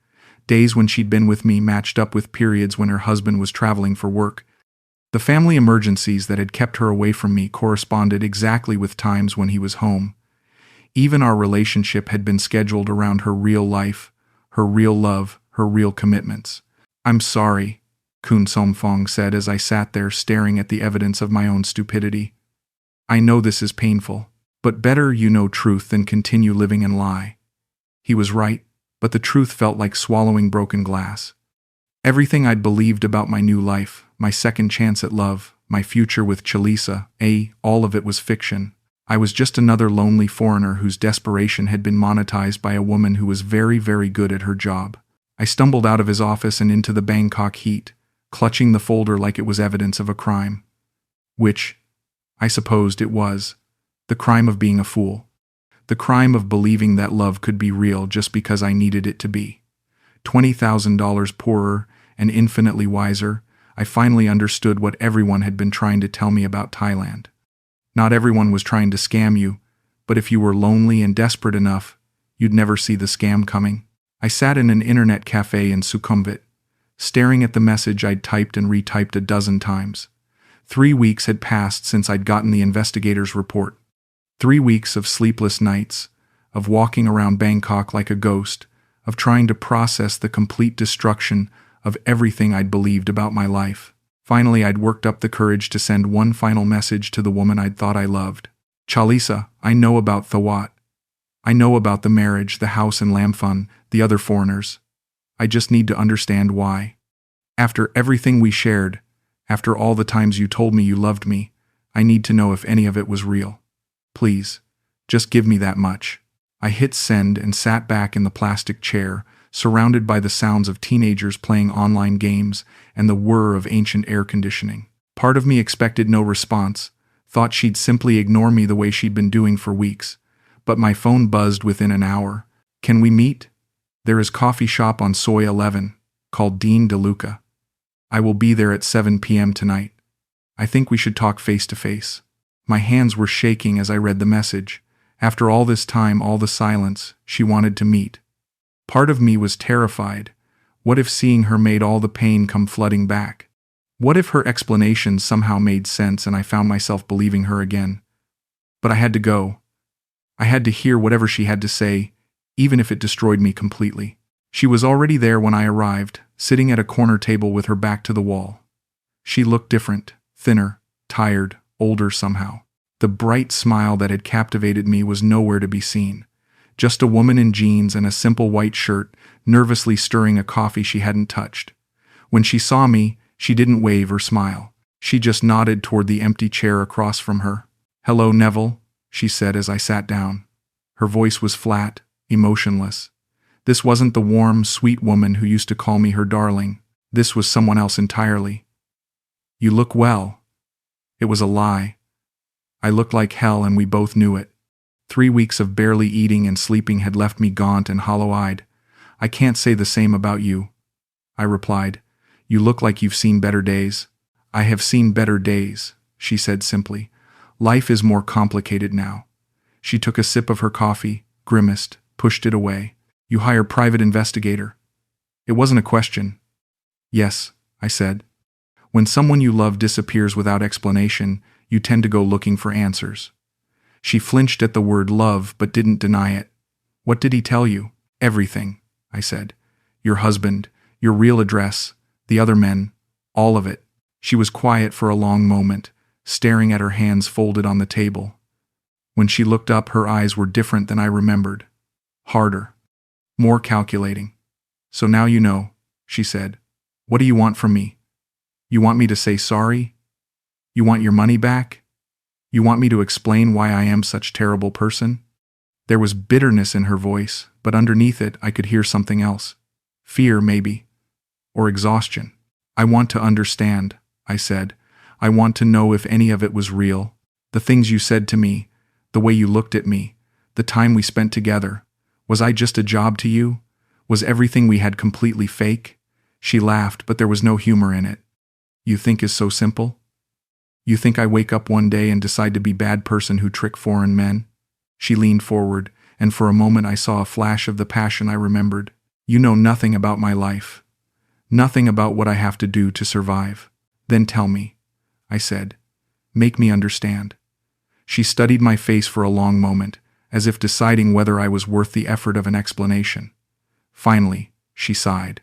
Days when she'd been with me matched up with periods when her husband was traveling for work. The family emergencies that had kept her away from me corresponded exactly with times when he was home. Even our relationship had been scheduled around her real life, her real love, her real commitments. I'm sorry, Kun Somfong said as I sat there staring at the evidence of my own stupidity. I know this is painful, but better you know truth than continue living in lie. He was right, but the truth felt like swallowing broken glass. Everything I'd believed about my new life, my second chance at love, my future with Chalisa, all of it was fiction. I was just another lonely foreigner whose desperation had been monetized by a woman who was very, very good at her job. I stumbled out of his office and into the Bangkok heat, clutching the folder like it was evidence of a crime. Which, I supposed it was, the crime of being a fool. The crime of believing that love could be real just because I needed it to be. $20,000 poorer and infinitely wiser, I finally understood what everyone had been trying to tell me about Thailand. Not everyone was trying to scam you, but if you were lonely and desperate enough, you'd never see the scam coming. I sat in an internet cafe in Sukhumvit, staring at the message I'd typed and retyped a dozen times. 3 weeks had passed since I'd gotten the investigator's report. 3 weeks of sleepless nights, of walking around Bangkok like a ghost, of trying to process the complete destruction of everything I'd believed about my life. Finally, I'd worked up the courage to send one final message to the woman I'd thought I loved. Chalisa, I know about Thawat. I know about the marriage, the house in Lamphun, the other foreigners. I just need to understand why. After everything we shared, after all the times you told me you loved me, I need to know if any of it was real. Please, just give me that much. I hit send and sat back in the plastic chair, surrounded by the sounds of teenagers playing online games and the whir of ancient air conditioning. Part of me expected no response, thought she'd simply ignore me the way she'd been doing for weeks. But my phone buzzed within an hour. Can we meet? There is coffee shop on Soy 11, called Dean DeLuca. I will be there at 7 p.m. tonight. I think we should talk face to face. My hands were shaking as I read the message. After all this time, all the silence, she wanted to meet. Part of me was terrified. What if seeing her made all the pain come flooding back? What if her explanations somehow made sense and I found myself believing her again? But I had to go. I had to hear whatever she had to say, even if it destroyed me completely. She was already there when I arrived, sitting at a corner table with her back to the wall. She looked different, thinner, tired, older somehow. The bright smile that had captivated me was nowhere to be seen. Just a woman in jeans and a simple white shirt, nervously stirring a coffee she hadn't touched. When she saw me, she didn't wave or smile. She just nodded toward the empty chair across from her. "Hello, Neville," she said as I sat down. Her voice was flat, emotionless. This wasn't the warm, sweet woman who used to call me her darling. This was someone else entirely. "You look well." It was a lie. I looked like hell and we both knew it. 3 weeks of barely eating and sleeping had left me gaunt and hollow-eyed. "I can't say the same about you," I replied. "You look like you've seen better days." "I have seen better days," she said simply. "Life is more complicated now." She took a sip of her coffee, grimaced, pushed it away. "You hire private investigator." It wasn't a question. "Yes," I said. "When someone you love disappears without explanation, you tend to go looking for answers." She flinched at the word love but didn't deny it. "What did he tell you?" "Everything," I said. "Your husband, your real address, the other men, all of it." She was quiet for a long moment, staring at her hands folded on the table. When she looked up, her eyes were different than I remembered. Harder. More calculating. "So now you know," she said. "What do you want from me? You want me to say sorry? You want your money back? You want me to explain why I am such a terrible person?" There was bitterness in her voice, but underneath it I could hear something else. Fear, maybe. Or exhaustion. "I want to understand," I said. "I want to know if any of it was real. The things you said to me, the way you looked at me, the time we spent together. Was I just a job to you? Was everything we had completely fake?" She laughed, but there was no humor in it. "You think is so simple? You think I wake up one day and decide to be bad person who trick foreign men?" She leaned forward, and for a moment I saw a flash of the passion I remembered. "You know nothing about my life. Nothing about what I have to do to survive. Then tell me," I said. "Make me understand." She studied my face for a long moment, as if deciding whether I was worth the effort of an explanation. Finally, she sighed.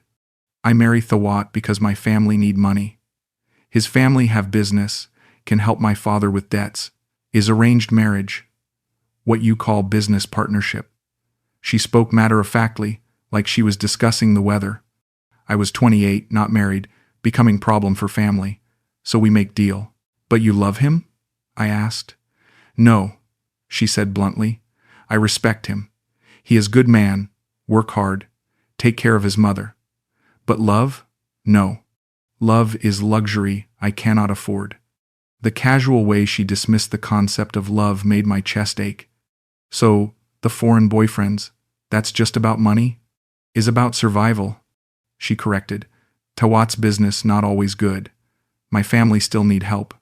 "I marry Thawat because my family need money. His family have business, can help my father with debts, is arranged marriage, what you call business partnership." She spoke matter-of-factly, like she was discussing the weather. "I was 28, not married, becoming problem for family, so we make deal." "But you love him?" I asked. "No," she said bluntly. "I respect him. He is good man, work hard, take care of his mother. But love? No. Love is luxury I cannot afford." The casual way she dismissed the concept of love made my chest ache. "So, the foreign boyfriends, that's just about money?" "Is about survival," she corrected. "Tawat's business not always good. My family still need help.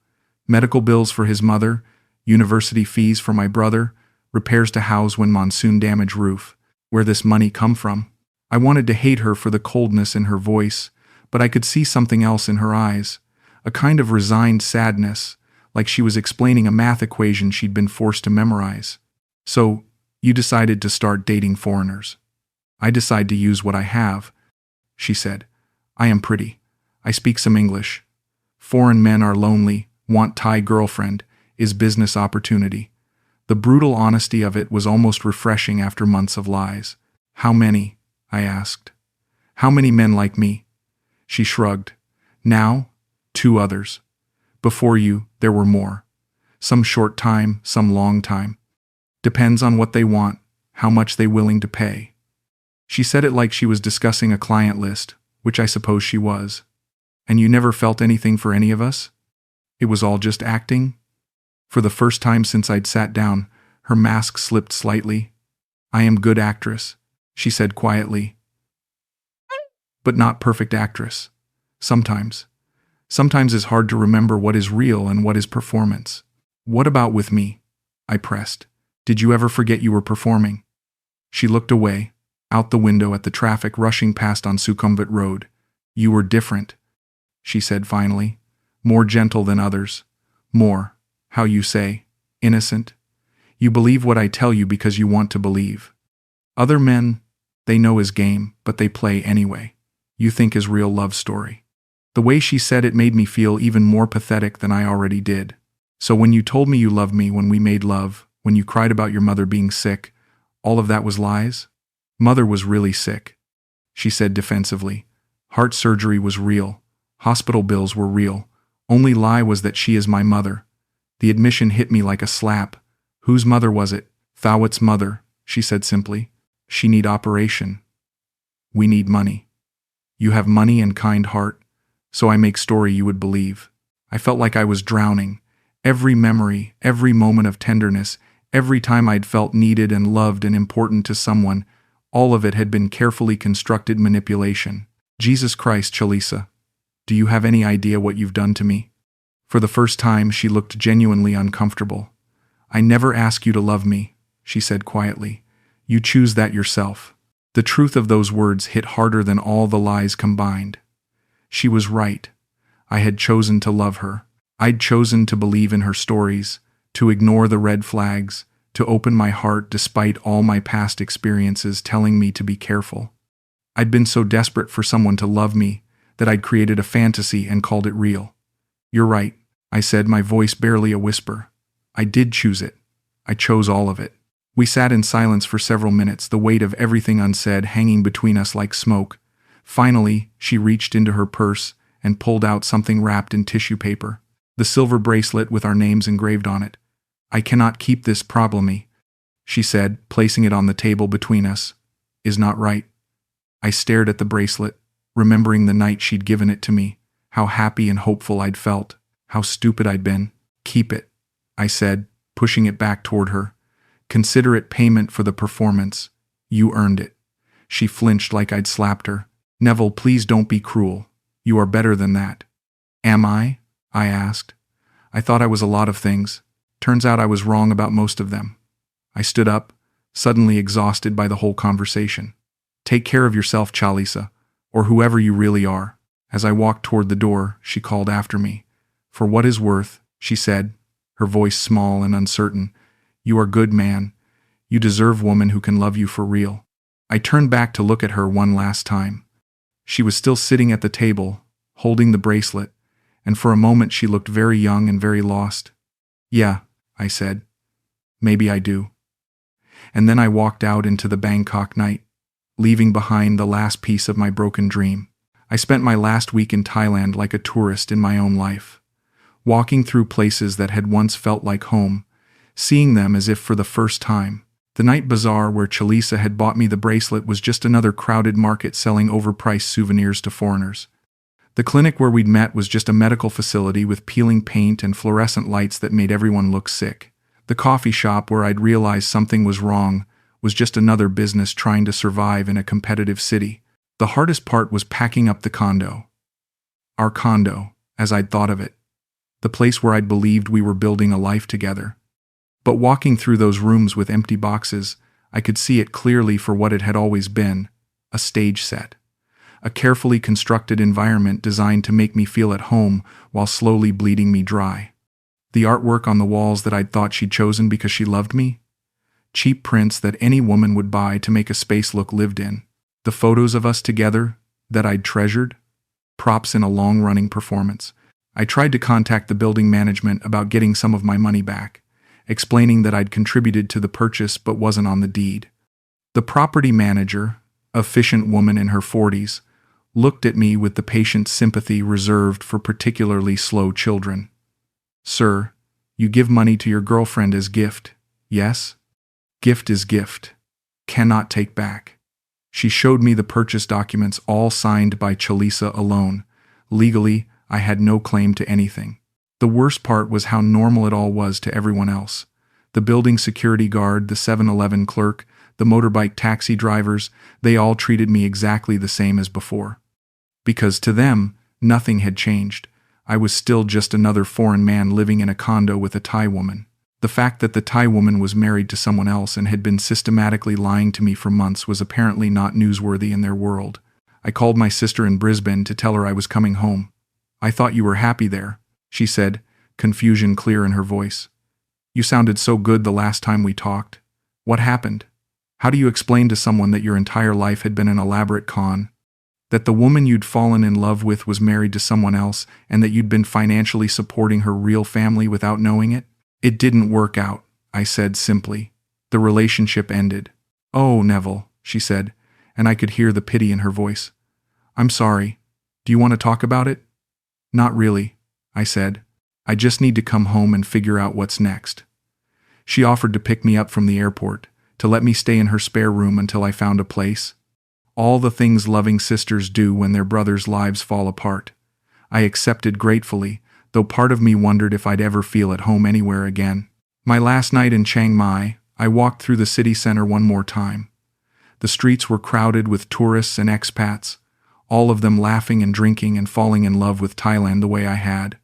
Medical bills for his mother, university fees for my brother, repairs to house when monsoon damage roof. Where this money come from?" I wanted to hate her for the coldness in her voice, but I could see something else in her eyes. A kind of resigned sadness, like she was explaining a math equation she'd been forced to memorize. "So, you decided to start dating foreigners." "I decide to use what I have," she said. "I am pretty. I speak some English. Foreign men are lonely, want Thai girlfriend, is business opportunity." The brutal honesty of it was almost refreshing after months of lies. "How many?" I asked. "How many men like me?" She shrugged. "Now, 2 others. Before you, there were more. Some short time, some long time. Depends on what they want, how much they willing to pay. She said it like she was discussing a client list, which I suppose she was. And you never felt anything for any of us? It was all just acting? For the first time since I'd sat down, her mask slipped slightly. I am good actress, she said quietly. But not perfect actress. Sometimes. Sometimes it's hard to remember what is real and what is performance. What about with me? I pressed. Did you ever forget you were performing? She looked away, out the window at the traffic rushing past on Sukhumvit Road. You were different, she said finally. More gentle than others. More, how you say, innocent. You believe what I tell you because you want to believe. Other men, they know is game, but they play anyway. You think is real love story. The way she said it made me feel even more pathetic than I already did. So when you told me you loved me when we made love, when you cried about your mother being sick, all of that was lies? Mother was really sick, she said defensively. Heart surgery was real. Hospital bills were real. Only lie was that she is my mother. The admission hit me like a slap. Whose mother was it? Thawat's mother, she said simply. She need operation. We need money. You have money and kind heart, so I make story you would believe. I felt like I was drowning. Every memory, every moment of tenderness, every time I'd felt needed and loved and important to someone, all of it had been carefully constructed manipulation. Jesus Christ, Chalisa, do you have any idea what you've done to me? For the first time, she looked genuinely uncomfortable. I never ask you to love me, she said quietly. You choose that yourself. The truth of those words hit harder than all the lies combined. She was right. I had chosen to love her. I'd chosen to believe in her stories, to ignore the red flags, to open my heart despite all my past experiences telling me to be careful. I'd been so desperate for someone to love me that I'd created a fantasy and called it real. You're right, I said, my voice barely a whisper. I did choose it. I chose all of it. We sat in silence for several minutes, the weight of everything unsaid hanging between us like smoke. Finally, she reached into her purse and pulled out something wrapped in tissue paper. The silver bracelet with our names engraved on it. I cannot keep this problemy, she said, placing it on the table between us. Is not right. I stared at the bracelet, remembering the night she'd given it to me, how happy and hopeful I'd felt, how stupid I'd been. Keep it, I said, pushing it back toward her. Consider it payment for the performance. You earned it. She flinched like I'd slapped her. Neville, please don't be cruel. You are better than that. Am I? I asked. I thought I was a lot of things. Turns out I was wrong about most of them. I stood up, suddenly exhausted by the whole conversation. Take care of yourself, Chalisa, or whoever you really are. As I walked toward the door, she called after me. For what is worth, she said, her voice small and uncertain. You are good man. You deserve woman who can love you for real. I turned back to look at her one last time. She was still sitting at the table, holding the bracelet, and for a moment she looked very young and very lost. Yeah, I said. Maybe I do. And then I walked out into the Bangkok night, leaving behind the last piece of my broken dream. I spent my last week in Thailand like a tourist in my own life, walking through places that had once felt like home, seeing them as if for the first time. The night bazaar where Chalisa had bought me the bracelet was just another crowded market selling overpriced souvenirs to foreigners. The clinic where we'd met was just a medical facility with peeling paint and fluorescent lights that made everyone look sick. The coffee shop where I'd realized something was wrong was just another business trying to survive in a competitive city. The hardest part was packing up the condo. Our condo, as I'd thought of it. The place where I'd believed we were building a life together. But walking through those rooms with empty boxes, I could see it clearly for what it had always been, a stage set. A carefully constructed environment designed to make me feel at home while slowly bleeding me dry. The artwork on the walls that I'd thought she'd chosen because she loved me? Cheap prints that any woman would buy to make a space look lived in. The photos of us together that I'd treasured? Props in a long-running performance. I tried to contact the building management about getting some of my money back, explaining that I'd contributed to the purchase but wasn't on the deed. The property manager, a efficient woman in her 40s, looked at me with the patient sympathy reserved for particularly slow children. Sir, You give money to your girlfriend as gift, yes? Gift is gift. Cannot take back. She showed me the purchase documents, all signed by Chalisa alone. Legally, I had no claim to anything. The worst part was how normal it all was to everyone else. The building security guard, the 7-Eleven clerk, the motorbike taxi drivers, they all treated me exactly the same as before. Because to them, nothing had changed. I was still just another foreign man living in a condo with a Thai woman. The fact that the Thai woman was married to someone else and had been systematically lying to me for months was apparently not newsworthy in their world. I called my sister in Brisbane to tell her I was coming home. "I thought you were happy there," she said, confusion clear in her voice. "You sounded so good the last time we talked. What happened? How do you explain to someone that your entire life had been an elaborate con? That the woman you'd fallen in love with was married to someone else and that you'd been financially supporting her real family without knowing it?" "It didn't work out," I said simply. "The relationship ended." "Oh, Neville," she said, and I could hear the pity in her voice. "I'm sorry. Do you want to talk about it?" "Not really," I said. "I just need to come home and figure out what's next." She offered to pick me up from the airport, to let me stay in her spare room until I found a place. All the things loving sisters do when their brothers' lives fall apart. I accepted gratefully, though part of me wondered if I'd ever feel at home anywhere again. My last night in Chiang Mai, I walked through the city center one more time. The streets were crowded with tourists and expats, all of them laughing and drinking and falling in love with Thailand the way I had.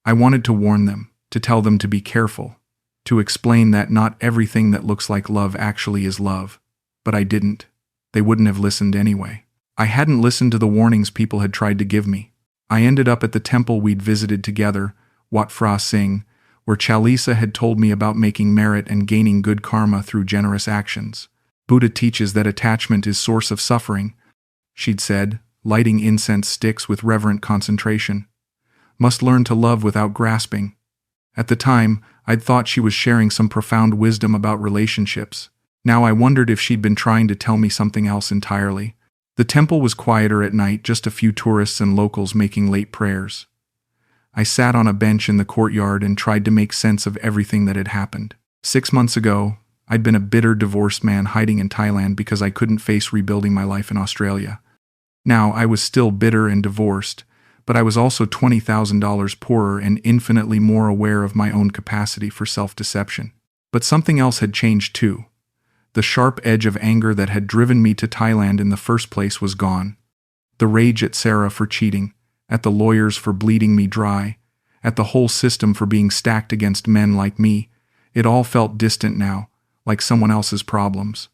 I wanted to warn them, to tell them to be careful, to explain that not everything that looks like love actually is love. But I didn't. They wouldn't have listened anyway. I hadn't listened to the warnings people had tried to give me. I ended up at the temple we'd visited together, Wat Phra Singh, where Chalisa had told me about making merit and gaining good karma through generous actions. "Buddha teaches that attachment is source of suffering," she'd said, lighting incense sticks with reverent concentration. "Must learn to love without grasping." At the time, I'd thought she was sharing some profound wisdom about relationships. Now I wondered if she'd been trying to tell me something else entirely. The temple was quieter at night, just a few tourists and locals making late prayers. I sat on a bench in the courtyard and tried to make sense of everything that had happened. 6 months ago, I'd been a bitter divorced man hiding in Thailand because I couldn't face rebuilding my life in Australia. Now I was still bitter and divorced, but I was also $20,000 poorer and infinitely more aware of my own capacity for self-deception. But something else had changed too. The sharp edge of anger that had driven me to Thailand in the first place was gone. The rage at Sarah for cheating, at the lawyers for bleeding me dry, at the whole system for being stacked against men like me, it all felt distant now, like someone else's problems.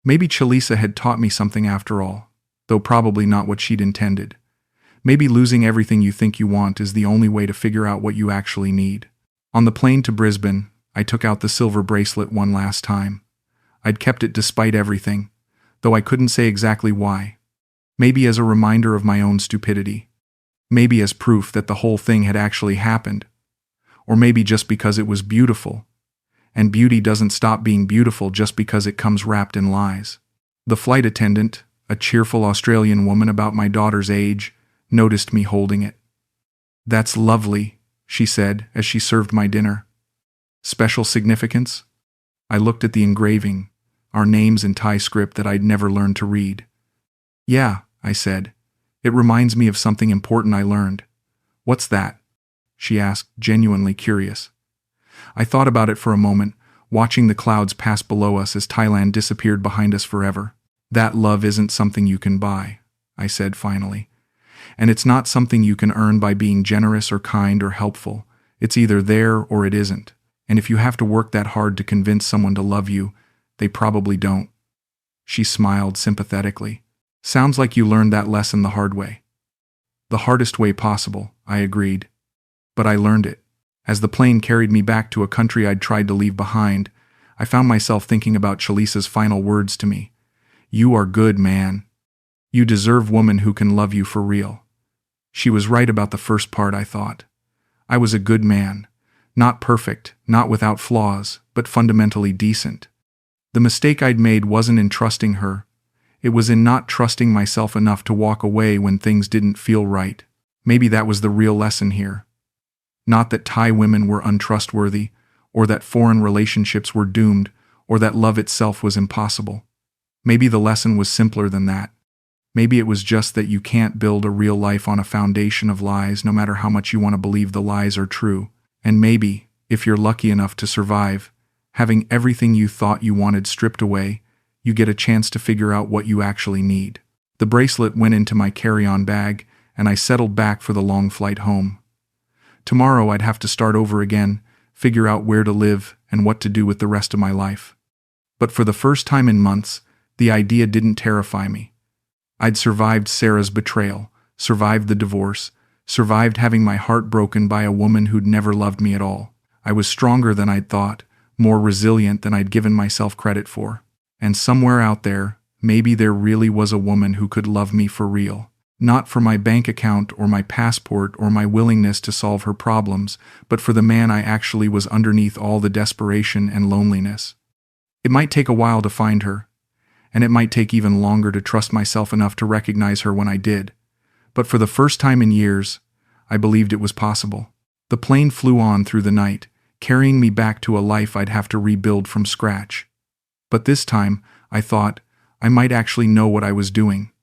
Maybe Chalisa had taught me something after all, though probably not what she'd intended. Maybe losing everything you think you want is the only way to figure out what you actually need. On the plane to Brisbane, I took out the silver bracelet one last time. I'd kept it despite everything, though I couldn't say exactly why. Maybe as a reminder of my own stupidity. Maybe as proof that the whole thing had actually happened. Or maybe just because it was beautiful. And beauty doesn't stop being beautiful just because it comes wrapped in lies. The flight attendant, a cheerful Australian woman about my daughter's age, noticed me holding it. "That's lovely," she said as she served my dinner. "Special significance?" I looked at the engraving, our names in Thai script that I'd never learned to read. "Yeah," I said. "It reminds me of something important I learned." "What's that?" she asked, genuinely curious. I thought about it for a moment, watching the clouds pass below us as Thailand disappeared behind us forever. "That love isn't something you can buy," I said finally. "And it's not something you can earn by being generous or kind or helpful. It's either there or it isn't. And if you have to work that hard to convince someone to love you, they probably don't." She smiled sympathetically. "Sounds like you learned that lesson the hard way." "The hardest way possible," I agreed. But I learned it. As the plane carried me back to a country I'd tried to leave behind, I found myself thinking about Chalisa's final words to me. "You are good, man. You deserve woman who can love you for real." She was right about the first part, I thought. I was a good man. Not perfect, not without flaws, but fundamentally decent. The mistake I'd made wasn't in trusting her. It was in not trusting myself enough to walk away when things didn't feel right. Maybe that was the real lesson here. Not that Thai women were untrustworthy, or that foreign relationships were doomed, or that love itself was impossible. Maybe the lesson was simpler than that. Maybe it was just that you can't build a real life on a foundation of lies, no matter how much you want to believe the lies are true. And maybe, if you're lucky enough to survive, having everything you thought you wanted stripped away, you get a chance to figure out what you actually need. The bracelet went into my carry-on bag, and I settled back for the long flight home. Tomorrow I'd have to start over again, figure out where to live and what to do with the rest of my life. But for the first time in months, the idea didn't terrify me. I'd survived Sarah's betrayal, survived the divorce, survived having my heart broken by a woman who'd never loved me at all. I was stronger than I'd thought, more resilient than I'd given myself credit for. And somewhere out there, maybe there really was a woman who could love me for real. Not for my bank account or my passport or my willingness to solve her problems, but for the man I actually was underneath all the desperation and loneliness. It might take a while to find her, and it might take even longer to trust myself enough to recognize her when I did. But for the first time in years, I believed it was possible. The plane flew on through the night, carrying me back to a life I'd have to rebuild from scratch. But this time, I thought, I might actually know what I was doing.